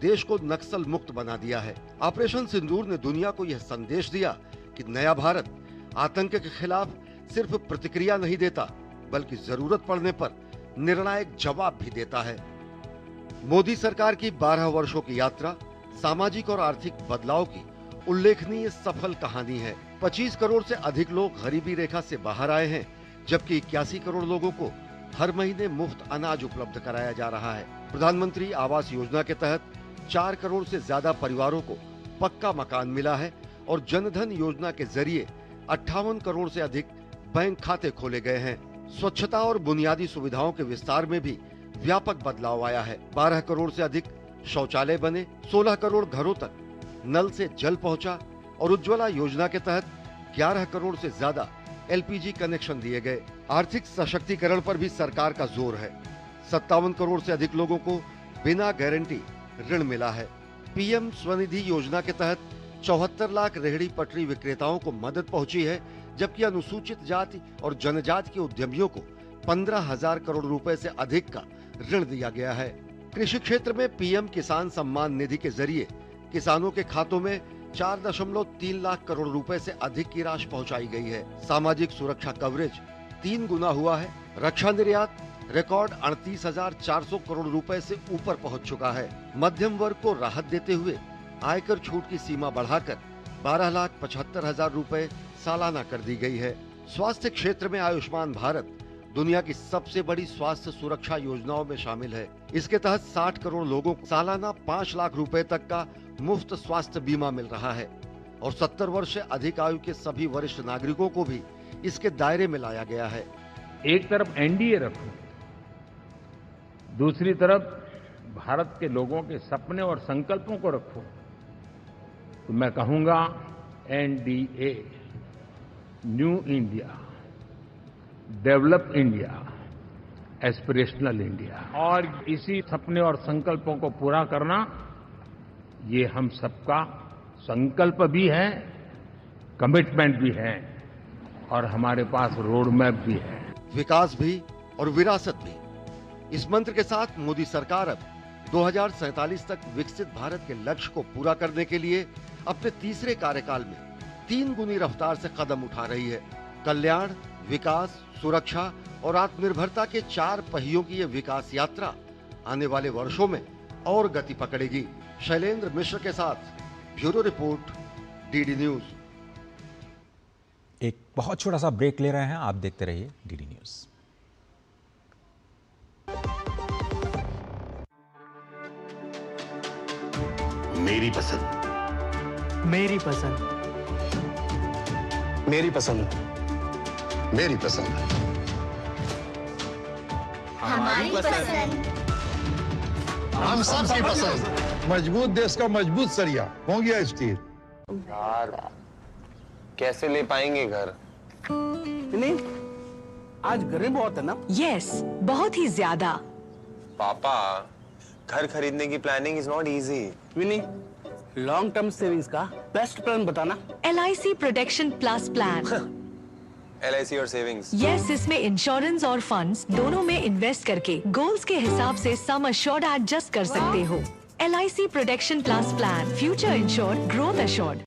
देश को नक्सल मुक्त बना दिया है। ऑपरेशन सिंदूर ने दुनिया को यह संदेश दिया कि नया भारत आतंक के खिलाफ सिर्फ प्रतिक्रिया नहीं देता, बल्कि जरूरत पड़ने पर निर्णायक जवाब भी देता है। मोदी सरकार की 12 वर्षों की यात्रा सामाजिक और आर्थिक बदलाव की उल्लेखनीय सफल कहानी है। 25 करोड़ से अधिक लोग गरीबी रेखा से बाहर आए हैं, जबकि 81 करोड़ लोगों को हर महीने मुफ्त अनाज उपलब्ध कराया जा रहा है। प्रधानमंत्री आवास योजना के तहत 4 करोड़ से ज्यादा परिवारों को पक्का मकान मिला है और जनधन योजना के जरिए 58 करोड़ से अधिक बैंक खाते खोले गए हैं। स्वच्छता और बुनियादी सुविधाओं के विस्तार में भी व्यापक बदलाव आया है। 12 करोड़ से अधिक शौचालय बने, 16 करोड़ घरों तक नल से जल पहुंचा और उज्ज्वला योजना के तहत 11 करोड़ से ज्यादा एलपीजी कनेक्शन दिए गए। आर्थिक सशक्तिकरण पर भी सरकार का जोर है। 57 करोड़ से अधिक लोगों को बिना गारंटी ऋण मिला है। पीएम स्वनिधि योजना के तहत 74 लाख रेहड़ी पटरी विक्रेताओं को मदद पहुंची है, जबकि अनुसूचित जाति और जनजाति के उद्यमियों को 15,000 करोड़ रुपए से अधिक का ऋण दिया गया है। कृषि क्षेत्र में पीएम किसान सम्मान निधि के जरिए किसानों के खातों में 4.3 लाख करोड़ रुपए से अधिक की राशि पहुंचाई गई है। सामाजिक सुरक्षा कवरेज 3 गुना हुआ है। रक्षा निर्यात रिकॉर्ड 38,400 करोड़ रुपए से ऊपर पहुंच चुका है। मध्यम वर्ग को राहत देते हुए आयकर छूट की सीमा बढ़ाकर 12,75,000 रुपए सालाना कर दी गई है। स्वास्थ्य क्षेत्र में आयुष्मान भारत दुनिया की सबसे बड़ी स्वास्थ्य सुरक्षा योजनाओं में शामिल है। इसके तहत 60 करोड़ लोगों को सालाना 5 लाख रुपए तक का मुफ्त स्वास्थ्य बीमा मिल रहा है और 70 वर्ष से अधिक आयु के सभी वरिष्ठ नागरिकों को भी इसके दायरे में लाया गया है। एक तरफ एनडीए रखो, दूसरी तरफ भारत के लोगों के सपने और संकल्पों को रखो, तो मैं कहूंगा NDA, new India, develop India, aspirational India. और इसी सपने और संकल्पों को पूरा करना ये हम सबका संकल्प भी है, कमिटमेंट भी है और हमारे पास रोड मैप भी है। विकास भी और विरासत भी, इस मंत्र के साथ मोदी सरकार अब 2047 तक विकसित भारत के लक्ष्य को पूरा करने के लिए अपने तीसरे कार्यकाल में 3 गुनी रफ्तार से कदम उठा रही है। कल्याण, विकास, सुरक्षा और आत्मनिर्भरता के 4 पहियों की ये विकास यात्रा आने वाले वर्षों में और गति पकड़ेगी। शैलेंद्र मिश्र के साथ ब्यूरो रिपोर्ट, डीडी न्यूज। एक बहुत छोटा सा ब्रेक ले रहे हैं, आप देखते रहिए डीडी न्यूज। मेरी पसंद, मेरी पसंद, मेरी पसंद, मेरी पसंद, हमारी पसंद, हम सबकी पसंद। मजबूत देश का मजबूत सरिया हो गया स्टील। यार कैसे ले पाएंगे घर? नहीं, आज गर्मी बहुत है ना? यस, बहुत ही ज्यादा। पापा, घर खरीदने की planning is not easy. Vini, long term savings का बेस्ट प्लान बताना। LIC protection plus plan. LIC और सेविंग्स। यस, इसमें इंश्योरेंस और फंड्स दोनों में इन्वेस्ट करके गोल्स के हिसाब से सम अश्योर्ड एडजस्ट कर सकते हो। LIC protection plus plan, future insured, growth assured.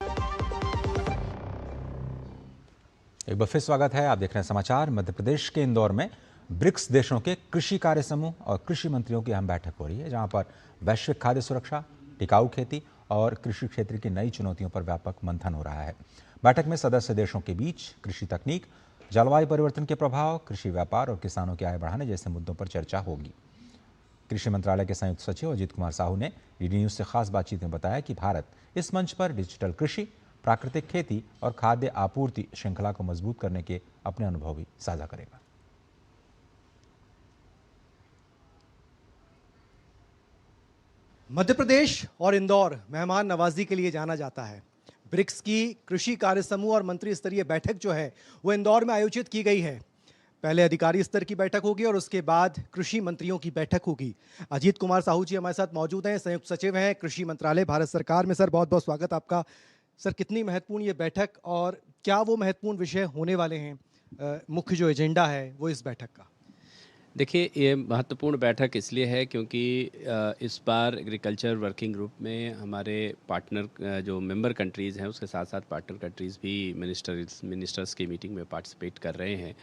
एक बार फिर स्वागत है, आप देख रहे हैं समाचार। मध्य प्रदेश के इंदौर में ब्रिक्स देशों के कृषि कार्य समूह और कृषि मंत्रियों की अहम बैठक हो रही है, जहां पर वैश्विक खाद्य सुरक्षा, टिकाऊ खेती और कृषि क्षेत्र की नई चुनौतियों पर व्यापक मंथन हो रहा है। बैठक में सदस्य देशों के बीच कृषि तकनीक, जलवायु परिवर्तन के प्रभाव, कृषि व्यापार और किसानों की आय बढ़ाने जैसे मुद्दों पर चर्चा होगी। कृषि मंत्रालय के संयुक्त सचिव अजीत कुमार साहू ने डीडी न्यूज से खास बातचीत में बताया कि भारत इस मंच पर डिजिटल कृषि, प्राकृतिक खेती और खाद्य आपूर्ति श्रृंखला को मजबूत करने के अपने अनुभव भी साझा करेगा। मध्य प्रदेश और इंदौर मेहमान नवाजी के लिए जाना जाता है। ब्रिक्स की कृषि कार्य समूह और मंत्री स्तरीय बैठक जो है वो इंदौर में आयोजित की गई है। पहले अधिकारी स्तर की बैठक होगी और उसके बाद कृषि मंत्रियों की बैठक होगी। अजीत कुमार साहू जी हमारे साथ मौजूद हैं, संयुक्त सचिव हैं कृषि मंत्रालय भारत सरकार में। सर, बहुत बहुत स्वागत आपका। सर, कितनी महत्वपूर्ण ये बैठक और क्या वो महत्वपूर्ण विषय होने वाले हैं, मुख्य जो एजेंडा है वो इस बैठक का? देखिए, ये महत्वपूर्ण बैठक इसलिए है क्योंकि इस बार एग्रीकल्चर वर्किंग ग्रुप में हमारे पार्टनर जो मेंबर कंट्रीज़ हैं उसके साथ साथ पार्टनर कंट्रीज़ भी मिनिस्टर्स की मीटिंग में पार्टिसिपेट कर रहे हैं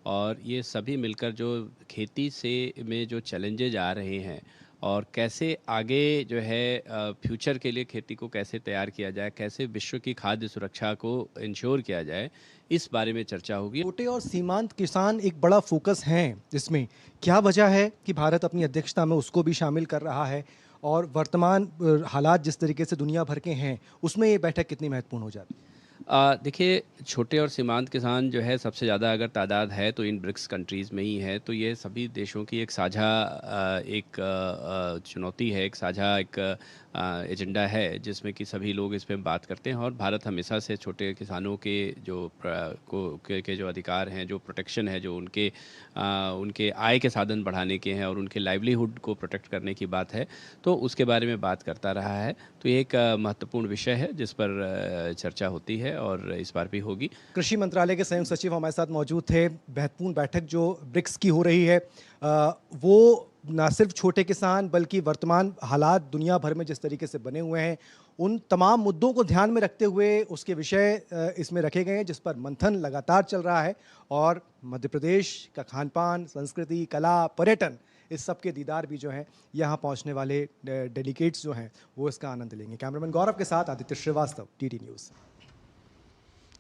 और ये सभी मिलकर जो खेती से में जो चैलेंजेज आ रहे हैं और कैसे आगे जो है फ्यूचर के लिए खेती को कैसे तैयार किया जाए, कैसे विश्व की खाद्य सुरक्षा को इंश्योर किया जाए, इस बारे में चर्चा होगी। छोटे और सीमांत किसान एक बड़ा फोकस हैं इसमें, क्या वजह है कि भारत अपनी अध्यक्षता में उसको भी शामिल कर रहा है और वर्तमान हालात जिस तरीके से दुनिया भर के हैं उसमें ये बैठक कितनी महत्वपूर्ण हो जाती है? देखिए, छोटे और सीमांत किसान जो है सबसे ज़्यादा अगर तादाद है तो इन ब्रिक्स कंट्रीज़ में ही है, तो ये सभी देशों की एक साझा चुनौती है, एक साझा एक एजेंडा है जिसमें कि सभी लोग इस पे बात करते हैं। और भारत हमेशा से छोटे किसानों के जो के जो अधिकार हैं, जो प्रोटेक्शन है, जो उनके आय के साधन बढ़ाने के हैं और उनके लाइवलीहुड को प्रोटेक्ट करने की बात है, तो उसके बारे में बात करता रहा है। तो ये एक महत्वपूर्ण विषय है जिस पर चर्चा होती है और इस बार भी होगी। कृषि मंत्रालय के संयुक्त सचिव हमारे साथ मौजूद थे। महत्वपूर्ण बैठक जो ब्रिक्स की हो रही है वो न सिर्फ छोटे किसान बल्कि वर्तमान हालात दुनिया भर में जिस तरीके से बने हुए हैं उन तमाम मुद्दों को ध्यान में रखते हुए उसके विषय इसमें रखे गए हैं जिस पर मंथन लगातार चल रहा है। और मध्य प्रदेश का खान पान, संस्कृति, कला, पर्यटन, इस सब के दीदार भी जो हैं यहाँ पहुँचने वाले डेलीगेट्स जो हैं वो इसका आनंद लेंगे। कैमरामैन गौरव के साथ आदित्य श्रीवास्तव, टीटी न्यूज़।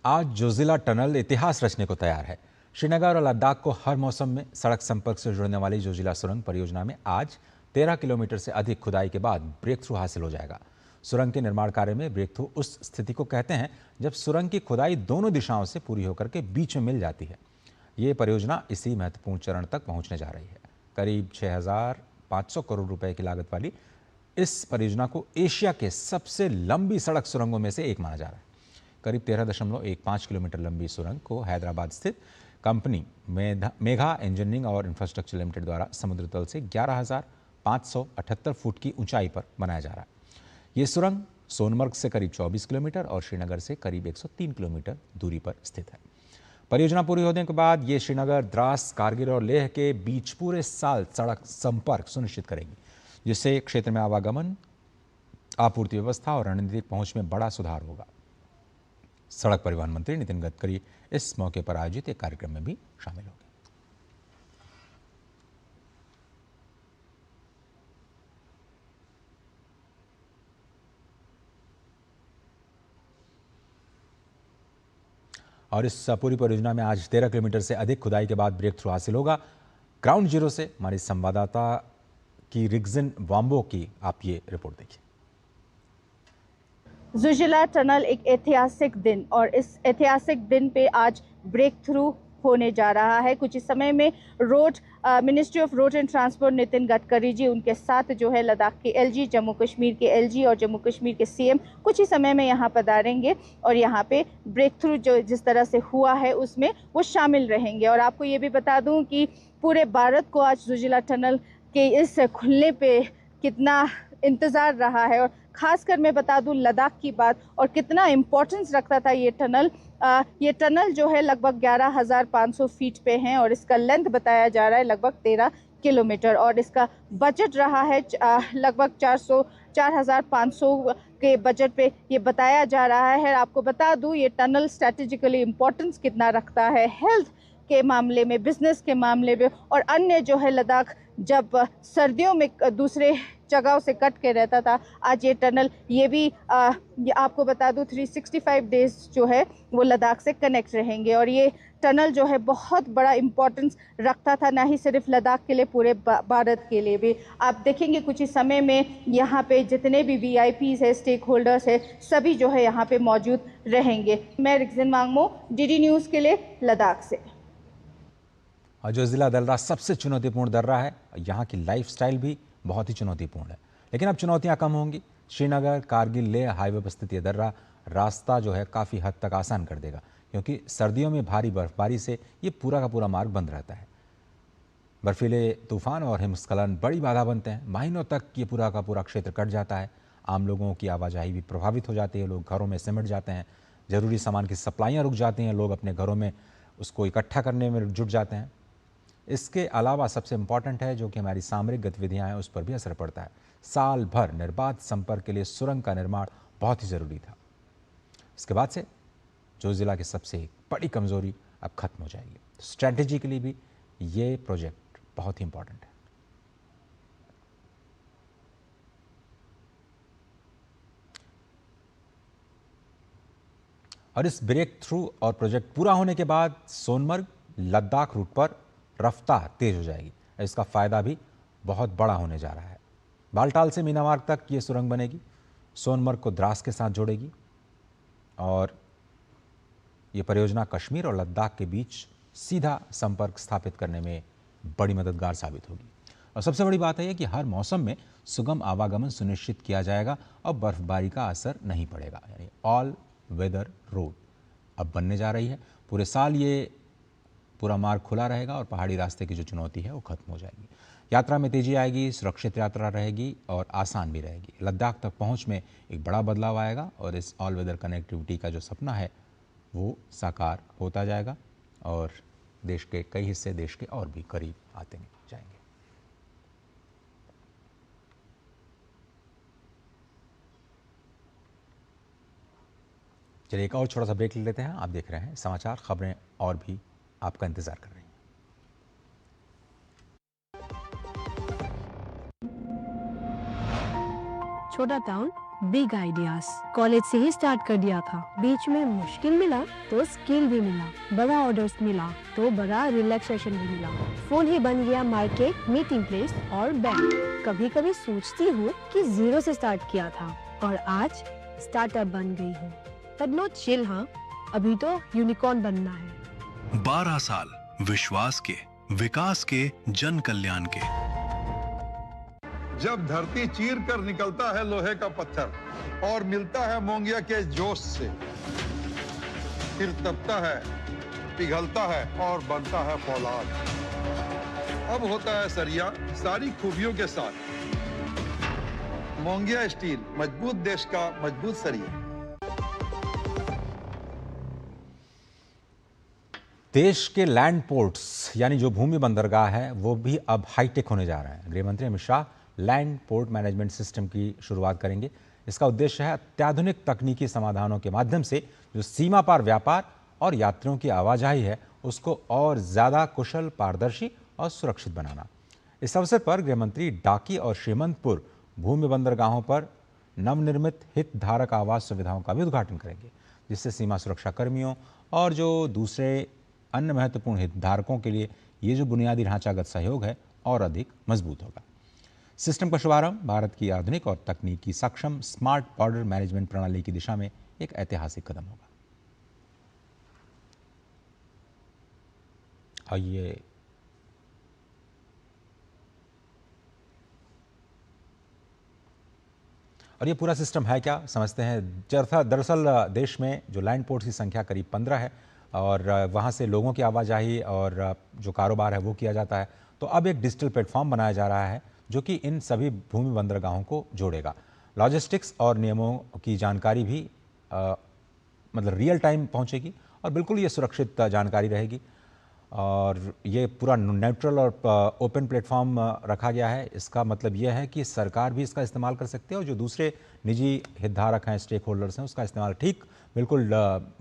आज जोजिला टनल इतिहास रचने को तैयार है। श्रीनगर और लद्दाख को हर मौसम में सड़क संपर्क से जोड़ने वाली जोजिला सुरंग परियोजना में आज 13 किलोमीटर से अधिक खुदाई के बाद ब्रेक थ्रू हासिल हो जाएगा। सुरंग के निर्माण कार्य में ब्रेक थ्रू उस स्थिति को कहते हैं जब सुरंग की खुदाई दोनों दिशाओं से पूरी होकर के बीच में मिल जाती है। ये परियोजना इसी महत्वपूर्ण चरण तक पहुंचने जा रही है। करीब 6,500 करोड़ रुपए की लागत वाली इस परियोजना को एशिया के सबसे लंबी सड़क सुरंगों में से एक माना जा रहा है। करीब 13.15 किलोमीटर लंबी सुरंग को हैदराबाद स्थित कंपनी मेघा इंजीनियरिंग और इंफ्रास्ट्रक्चर लिमिटेड द्वारा समुद्र तल से 11,578 फुट की ऊंचाई पर बनाया जा रहा है। ये सुरंग सोनमर्ग से करीब 24 किलोमीटर और श्रीनगर से करीब 103 किलोमीटर दूरी पर स्थित है। परियोजना पूरी होने के बाद ये श्रीनगर, द्रास, कारगिल और लेह के बीच पूरे साल सड़क संपर्क सुनिश्चित करेगी, जिससे क्षेत्र में आवागमन, आपूर्ति व्यवस्था और रणनीतिक पहुंच में बड़ा सुधार होगा। सड़क परिवहन मंत्री नितिन गडकरी इस मौके पर आयोजित एक कार्यक्रम में भी शामिल होंगे। और इस पूरी परियोजना में आज 13 किलोमीटर से अधिक खुदाई के बाद ब्रेक थ्रू हासिल होगा। ग्राउंड जीरो से हमारी संवाददाता की रिग्जिन वाम्बो की आप ये रिपोर्ट देखिए। जोजिला टनल एक ऐतिहासिक दिन, और इस ऐतिहासिक दिन पे आज ब्रेक थ्रू होने जा रहा है। कुछ इस समय में ministry of road and transport Nitin Gadkari ji, उनके साथ जो है लद्दाख के एलजी, जम्मू कश्मीर के एलजी और जम्मू कश्मीर के सीएम कुछ ही समय में यहाँ पधारेंगे और यहाँ पे ब्रेक थ्रू जो जिस तरह से हुआ है उसमें वो शामिल रहेंगे। और आपको ये भी बता दूँ कि पूरे भारत को आज जोजिला टनल के इस खुलने पे कितना इंतज़ार रहा है, और ख़ासकर मैं बता दूं लद्दाख की बात और कितना इम्पोर्टेंस रखता था ये टनल। ये टनल जो है लगभग 11,500 फीट पे है और इसका लेंथ बताया जा रहा है लगभग 13 किलोमीटर, और इसका बजट रहा है लगभग 4,500 के बजट पे ये बताया जा रहा है। आपको बता दूं ये टनल स्ट्रेटेजिकली इम्पोर्टेंस कितना रखता है हेल्थ के मामले में, बिजनेस के मामले में, और अन्य जो है लद्दाख जब सर्दियों में दूसरे जगहों से कट के रहता था, आज ये टनल ये भी आपको बता दूं 365 डेज जो है वो लद्दाख से कनेक्ट रहेंगे। और ये टनल जो है बहुत बड़ा इम्पोर्टेंस रखता था, ना ही सिर्फ लद्दाख के लिए, पूरे भारत के लिए भी। आप देखेंगे कुछ ही समय में यहाँ पे जितने भी VIPs है, स्टेक होल्डर्स है, सभी जो है यहाँ पे मौजूद रहेंगे। मैं रिग्जिन वांगमो, DD न्यूज़ के लिए लद्दाख से। और जो ज़िला दर्रा सबसे चुनौतीपूर्ण दर्रा है, यहाँ की लाइफस्टाइल भी बहुत ही चुनौतीपूर्ण है, लेकिन अब चुनौतियाँ कम होंगी। श्रीनगर, कारगिल, लेह हाईवे पर स्थित यह दर्रा रास्ता जो है काफ़ी हद तक आसान कर देगा, क्योंकि सर्दियों में भारी बर्फबारी से ये पूरा का पूरा मार्ग बंद रहता है। बर्फीले तूफान और हिमस्खलन बड़ी बाधा बनते हैं। महीनों तक ये पूरा का पूरा क्षेत्र कट जाता है। आम लोगों की आवाजाही भी प्रभावित हो जाती है, लोग घरों में सिमट जाते हैं, ज़रूरी सामान की सप्लाइयाँ रुक जाती हैं, लोग अपने घरों में उसको इकट्ठा करने में जुट जाते हैं। इसके अलावा सबसे इम्पॉर्टेंट है जो कि हमारी सामरिक गतिविधियां हैं, उस पर भी असर पड़ता है। साल भर निर्बाध संपर्क के लिए सुरंग का निर्माण बहुत ही ज़रूरी था। इसके बाद से जोजिला की सबसे बड़ी कमज़ोरी अब खत्म हो जाएगी। स्ट्रैटेजिकली भी ये प्रोजेक्ट बहुत ही इंपॉर्टेंट है। और इस ब्रेक थ्रू और प्रोजेक्ट पूरा होने के बाद सोनमर्ग लद्दाख रूट पर रफ्तार तेज हो जाएगी। इसका फायदा भी बहुत बड़ा होने जा रहा है। बालटाल से मीनामार्ग तक ये सुरंग बनेगी, सोनमर्ग को द्रास के साथ जोड़ेगी और ये परियोजना कश्मीर और लद्दाख के बीच सीधा संपर्क स्थापित करने में बड़ी मददगार साबित होगी। और सबसे बड़ी बात है कि हर मौसम में सुगम आवागमन सुनिश्चित किया जाएगा और बर्फबारी का असर नहीं पड़ेगा। यानी ऑल वेदर रोड अब बनने जा रही है। पूरे साल ये पूरा मार्ग खुला रहेगा और पहाड़ी रास्ते की जो चुनौती है वो खत्म हो जाएगी। यात्रा में तेजी आएगी, सुरक्षित यात्रा रहेगी और आसान भी रहेगी। लद्दाख तक पहुंच में एक बड़ा बदलाव आएगा और इस ऑल वेदर कनेक्टिविटी का जो सपना है वो साकार होता जाएगा और देश के कई हिस्से देश के और भी करीब आते जाएंगे। चलिए एक और छोटा सा ब्रेक ले लेते हैं। आप देख रहे हैं समाचार, खबरें और भी आपका इंतजार कर रही हैं। छोटा टाउन बिग आइडियाज, कॉलेज से ही स्टार्ट कर दिया था। बीच में मुश्किल मिला तो स्किल भी मिला, बड़ा ऑर्डर्स मिला तो बड़ा रिलैक्सेशन भी मिला। फोन ही बन गया मार्केट, मीटिंग प्लेस और बैंक। कभी कभी सोचती हूँ कि जीरो से स्टार्ट किया था और आज स्टार्टअप बन गई हूँ। तब नो चिल, हाँ अभी तो यूनिकॉर्न बनना है। 12 साल विश्वास के, विकास के, जन कल्याण के। जब धरती चीर कर निकलता है लोहे का पत्थर और मिलता है मोंगिया के जोश से, फिर तपता है, पिघलता है और बनता है फौलाद। अब होता है सरिया सारी खूबियों के साथ। मोंगिया स्टील, मजबूत देश का मजबूत सरिया। देश के लैंड पोर्ट्स यानी जो भूमि बंदरगाह है वो भी अब हाईटेक होने जा रहा है। गृह मंत्री Amit Shah land port management system की शुरुआत करेंगे। इसका उद्देश्य है अत्याधुनिक तकनीकी समाधानों के माध्यम से जो सीमा पार व्यापार और यात्रियों की आवाजाही है उसको और ज़्यादा कुशल, पारदर्शी और सुरक्षित बनाना। इस अवसर पर गृह मंत्री डाकी और श्रीमंतपुर भूमि बंदरगाहों पर नवनिर्मित हितधारक आवास सुविधाओं का भी उद्घाटन करेंगे, जिससे सीमा सुरक्षा कर्मियों और जो दूसरे अन्य महत्वपूर्ण हितधारकों के लिए ये जो बुनियादी ढांचागत सहयोग है और अधिक मजबूत होगा। सिस्टम का शुभारंभ भारत की आधुनिक और तकनीकी सक्षम स्मार्ट बॉर्डर मैनेजमेंट प्रणाली की दिशा में एक ऐतिहासिक कदम होगा। आइए और ये पूरा सिस्टम है क्या, समझते हैं। दरअसल देश में जो लैंड पोर्ट्स की संख्या करीब 15 है और वहाँ से लोगों की आवाजाही और जो कारोबार है वो किया जाता है। तो अब एक डिजिटल प्लेटफॉर्म बनाया जा रहा है जो कि इन सभी भूमि बंदरगाहों को जोड़ेगा। लॉजिस्टिक्स और नियमों की जानकारी भी मतलब रियल टाइम पहुंचेगी और बिल्कुल ये सुरक्षित जानकारी रहेगी। और ये पूरा न्यूट्रल और ओपन प्लेटफॉर्म रखा गया है। इसका मतलब ये है कि सरकार भी इसका इस्तेमाल कर सकती है और जो दूसरे निजी हितधारक हैं, स्टेक होल्डर्स हैं, उसका इस्तेमाल ठीक बिल्कुल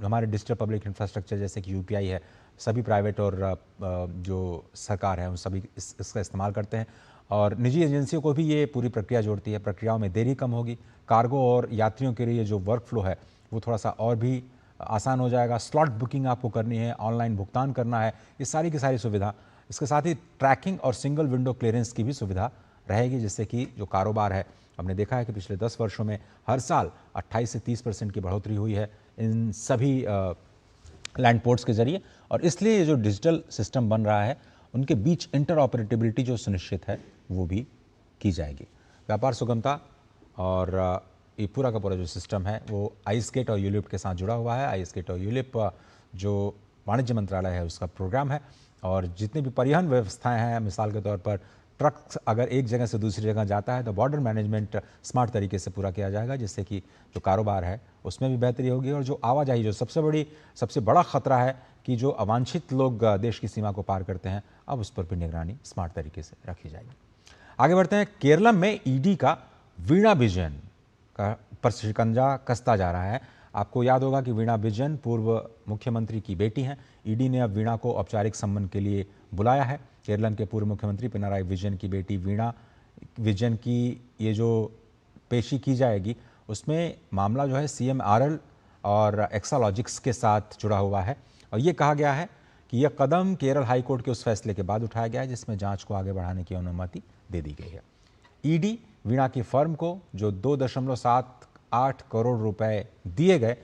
हमारे डिजिटल पब्लिक इंफ्रास्ट्रक्चर जैसे कि यूपीआई है, सभी प्राइवेट और जो सरकार है उन सभी इसका इस्तेमाल करते हैं। और निजी एजेंसियों को भी ये पूरी प्रक्रिया जोड़ती है। प्रक्रियाओं में देरी कम होगी। कार्गो और यात्रियों के लिए जो वर्क फ्लो है वो थोड़ा सा और भी आसान हो जाएगा। स्लॉट बुकिंग आपको करनी है, ऑनलाइन भुगतान करना है, ये सारी की सारी सुविधा। इसके साथ ही ट्रैकिंग और सिंगल विंडो क्लियरेंस की भी सुविधा रहेगी, जिससे कि जो कारोबार है, हमने देखा है कि पिछले 10 वर्षों में हर साल 28 से 30% की बढ़ोतरी हुई है इन सभी लैंड पोर्ट्स के जरिए। और इसलिए ये जो डिजिटल सिस्टम बन रहा है उनके बीच इंटरऑपरेटिबिलिटी जो सुनिश्चित है वो भी की जाएगी। व्यापार सुगमता और ये पूरा का पूरा जो सिस्टम है वो आइसगेट और यूलिप के साथ जुड़ा हुआ है। आइसगेट और यूलिप जो वाणिज्य मंत्रालय है उसका प्रोग्राम है और जितनी भी परिवहन व्यवस्थाएं हैं, मिसाल के तौर पर ट्रक अगर एक जगह से दूसरी जगह जाता है तो बॉर्डर मैनेजमेंट स्मार्ट तरीके से पूरा किया जाएगा, जिससे कि जो कारोबार है उसमें भी बेहतरी होगी। और जो आवाजाही, जो सबसे बड़ा खतरा है कि जो अवांछित लोग देश की सीमा को पार करते हैं, अब उस पर भी निगरानी स्मार्ट तरीके से रखी जाएगी। आगे बढ़ते हैं। केरलम में ईडी का वीणा विजयन का पर शिकंजा कसता जा रहा है। आपको याद होगा कि वीणा विजयन पूर्व मुख्यमंत्री की बेटी हैं। ईडी ने अब वीणा को औपचारिक सम्मन के लिए बुलाया है। केरल के पूर्व मुख्यमंत्री पिनाराई विजयन की बेटी वीणा विजयन की ये जो पेशी की जाएगी उसमें मामला जो है CMRL और एक्सालॉजिक्स के साथ जुड़ा हुआ है और ये कहा गया है कि यह कदम केरल हाईकोर्ट के उस फैसले के बाद उठाया गया है जिसमें जांच को आगे बढ़ाने की अनुमति दे दी गई है। ईडी वीणा की फर्म को जो 2.78 करोड़ रुपए दिए गए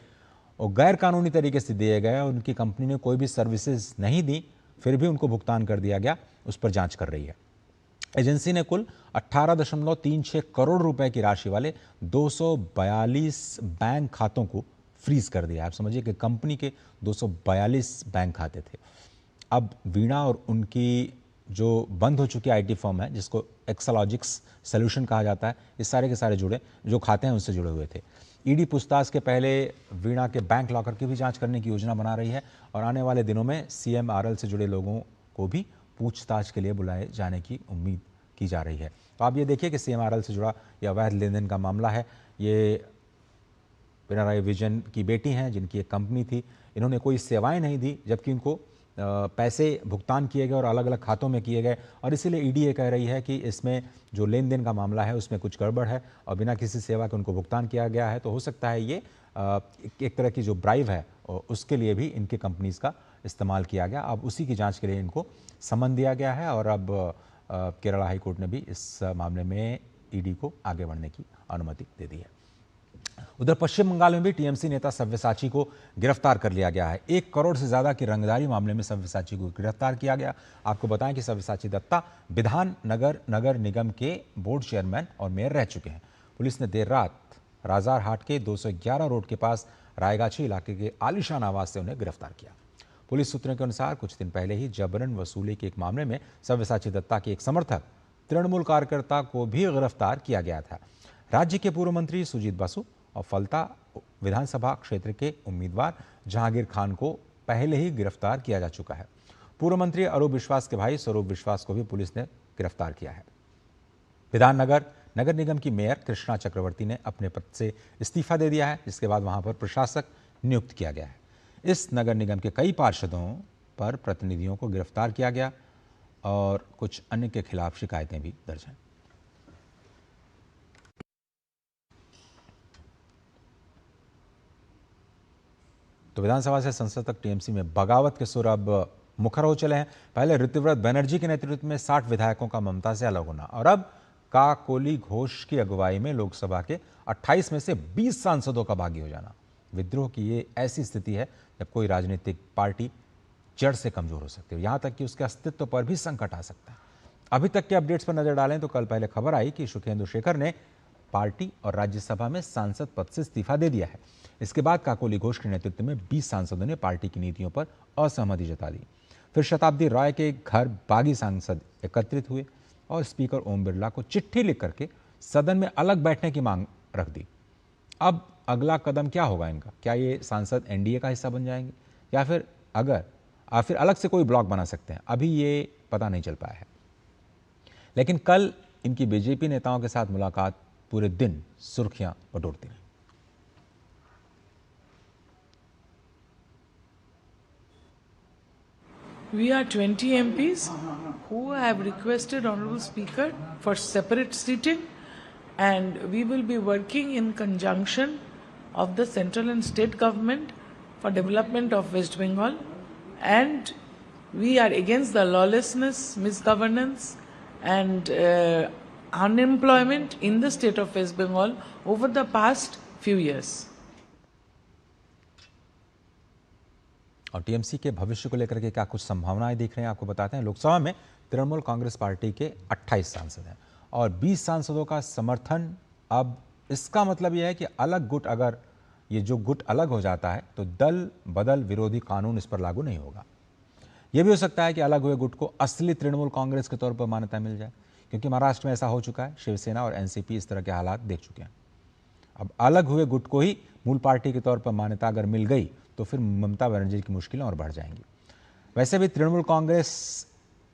और गैर कानूनी तरीके से दिए गए, उनकी कंपनी ने कोई भी सर्विसेज नहीं दी, फिर भी उनको भुगतान कर दिया गया, उस पर जांच कर रही है। एजेंसी ने कुल 18.36 करोड़ रुपए की राशि वाले 242 बैंक खातों को फ्रीज कर दिया। आप समझिए कि कंपनी के 242 बैंक खाते थे। अब वीणा और उनकी जो बंद हो चुकी IT फर्म है जिसको एक्सालॉजिक्स सॉल्यूशन कहा जाता है, इस सारे के सारे जुड़े जो खाते हैं उससे जुड़े हुए थे। ईडी पूछताछ के पहले वीणा के बैंक लॉकर की भी जांच करने की योजना बना रही है और आने वाले दिनों में CMRL से जुड़े लोगों को भी पूछताछ के लिए बुलाए जाने की उम्मीद की जा रही है। तो आप ये देखिए कि CMRL से जुड़ा यह अवैध लेन देन का मामला है। ये पिनाराई विजयन की बेटी हैं जिनकी एक कंपनी थी, इन्होंने कोई सेवाएं नहीं दी जबकि उनको पैसे भुगतान किए गए और अलग अलग खातों में किए गए और इसीलिए ईडी ये कह रही है कि इसमें जो लेन देन का मामला है उसमें कुछ गड़बड़ है और बिना किसी सेवा के उनको भुगतान किया गया है। तो हो सकता है ये एक तरह की जो ब्राइब है उसके लिए भी इनकी कंपनीज का इस्तेमाल किया गया। अब उसी की जांच के लिए इनको समन दिया गया है और अब केरला हाईकोर्ट ने भी इस मामले में ईडी को आगे बढ़ने की अनुमति दे दी है। उधर पश्चिम बंगाल में भी टीएमसी नेता सव्यसाची को गिरफ्तार कर लिया गया है। 1 करोड़ से ज्यादा की रंगदारी मामले में सव्यसाची को गिरफ्तार किया गया। आपको बताएं कि सव्यसाची दत्ता विधान नगर निगम के बोर्ड चेयरमैन और मेयर रह चुके हैं। पुलिस ने देर रात राजार हाट के 211 रोड के पास रायगाछी इलाके के आलीशान आवास से उन्हें गिरफ्तार किया। पुलिस सूत्रों के अनुसार कुछ दिन पहले ही जबरन वसूली के एक मामले में सव्यसाची दत्ता के एक समर्थक तृणमूल कार्यकर्ता को भी गिरफ्तार किया गया था। राज्य के पूर्व मंत्री सुजीत बासु और फलता विधानसभा क्षेत्र के उम्मीदवार जहांगीर खान को पहले ही गिरफ्तार किया जा चुका है। पूर्व मंत्री अरूप विश्वास के भाई स्वरूप विश्वास को भी पुलिस ने गिरफ्तार किया है। विधान नगर निगम की मेयर कृष्णा चक्रवर्ती ने अपने पद से इस्तीफा दे दिया है, जिसके बाद वहां पर प्रशासक नियुक्त किया गया है। इस नगर निगम के कई पार्षदों पर प्रतिनिधियों को गिरफ्तार किया गया और कुछ अन्य के खिलाफ शिकायतें भी दर्ज हैं। तो विधानसभा से संसद तक टीएमसी में बगावत के सुर अब मुखर हो चले हैं। पहले ऋतुव्रत बनर्जी के नेतृत्व में 60 विधायकों का ममता से अलग होना और अब काकोली घोष की अगुवाई में लोकसभा के 28 में से 20 सांसदों का बागी हो जाना। विद्रोह की ये ऐसी स्थिति है जब कोई राजनीतिक पार्टी जड़ से कमजोर हो सकती है, यहां तक कि उसके अस्तित्व पर भी संकट आ सकता है। अभी तक के अपडेट्स पर नजर डालें तो कल पहले खबर आई कि सुखेंदु शेखर ने पार्टी और राज्यसभा में सांसद पद से इस्तीफा दे दिया है। इसके बाद काकोली घोष के नेतृत्व में 20 सांसदों ने पार्टी की नीतियों पर असहमति जता दी। फिर शताब्दी राय के घर बागी सांसद एकत्रित हुए और स्पीकर ओम बिरला को चिट्ठी लिख करके सदन में अलग बैठने की मांग रख दी। अब अगला कदम क्या होगा इनका? क्या ये सांसद एनडीए का हिस्सा बन जाएंगे या फिर अलग से कोई ब्लॉक बना सकते हैं? अभी ये पता नहीं चल पाया है। लेकिन कल इनकी बीजेपी नेताओं के साथ मुलाकात पूरे दिन सुर्खियां बटोरती रही। We are 20 MPs who have requested Honorable Speaker for separate seating, and we will be working in conjunction of the central and state government for development of West Bengal, and we are against the lawlessness, misgovernance and unemployment in the state of West Bengal over the past few years. और TMC के भविष्य को लेकर के क्या कुछ संभावनाएं दिख रही हैं आपको बताते हैं। लोकसभा में तृणमूल कांग्रेस पार्टी के 28 सांसद हैं और 20 सांसदों का समर्थन। अब इसका मतलब यह है कि अलग गुट, अगर ये जो गुट अलग हो जाता है तो दल बदल विरोधी कानून इस पर लागू नहीं होगा। यह भी हो सकता है कि अलग हुए गुट को असली तृणमूल कांग्रेस के तौर पर मान्यता मिल जाए, क्योंकि महाराष्ट्र में ऐसा हो चुका है। शिवसेना और एनसीपी इस तरह के हालात देख चुके हैं। अब अलग हुए गुट को ही मूल पार्टी के तौर पर मान्यता अगर मिल गई तो फिर ममता बनर्जी की मुश्किलें और बढ़ जाएंगी। वैसे भी तृणमूल कांग्रेस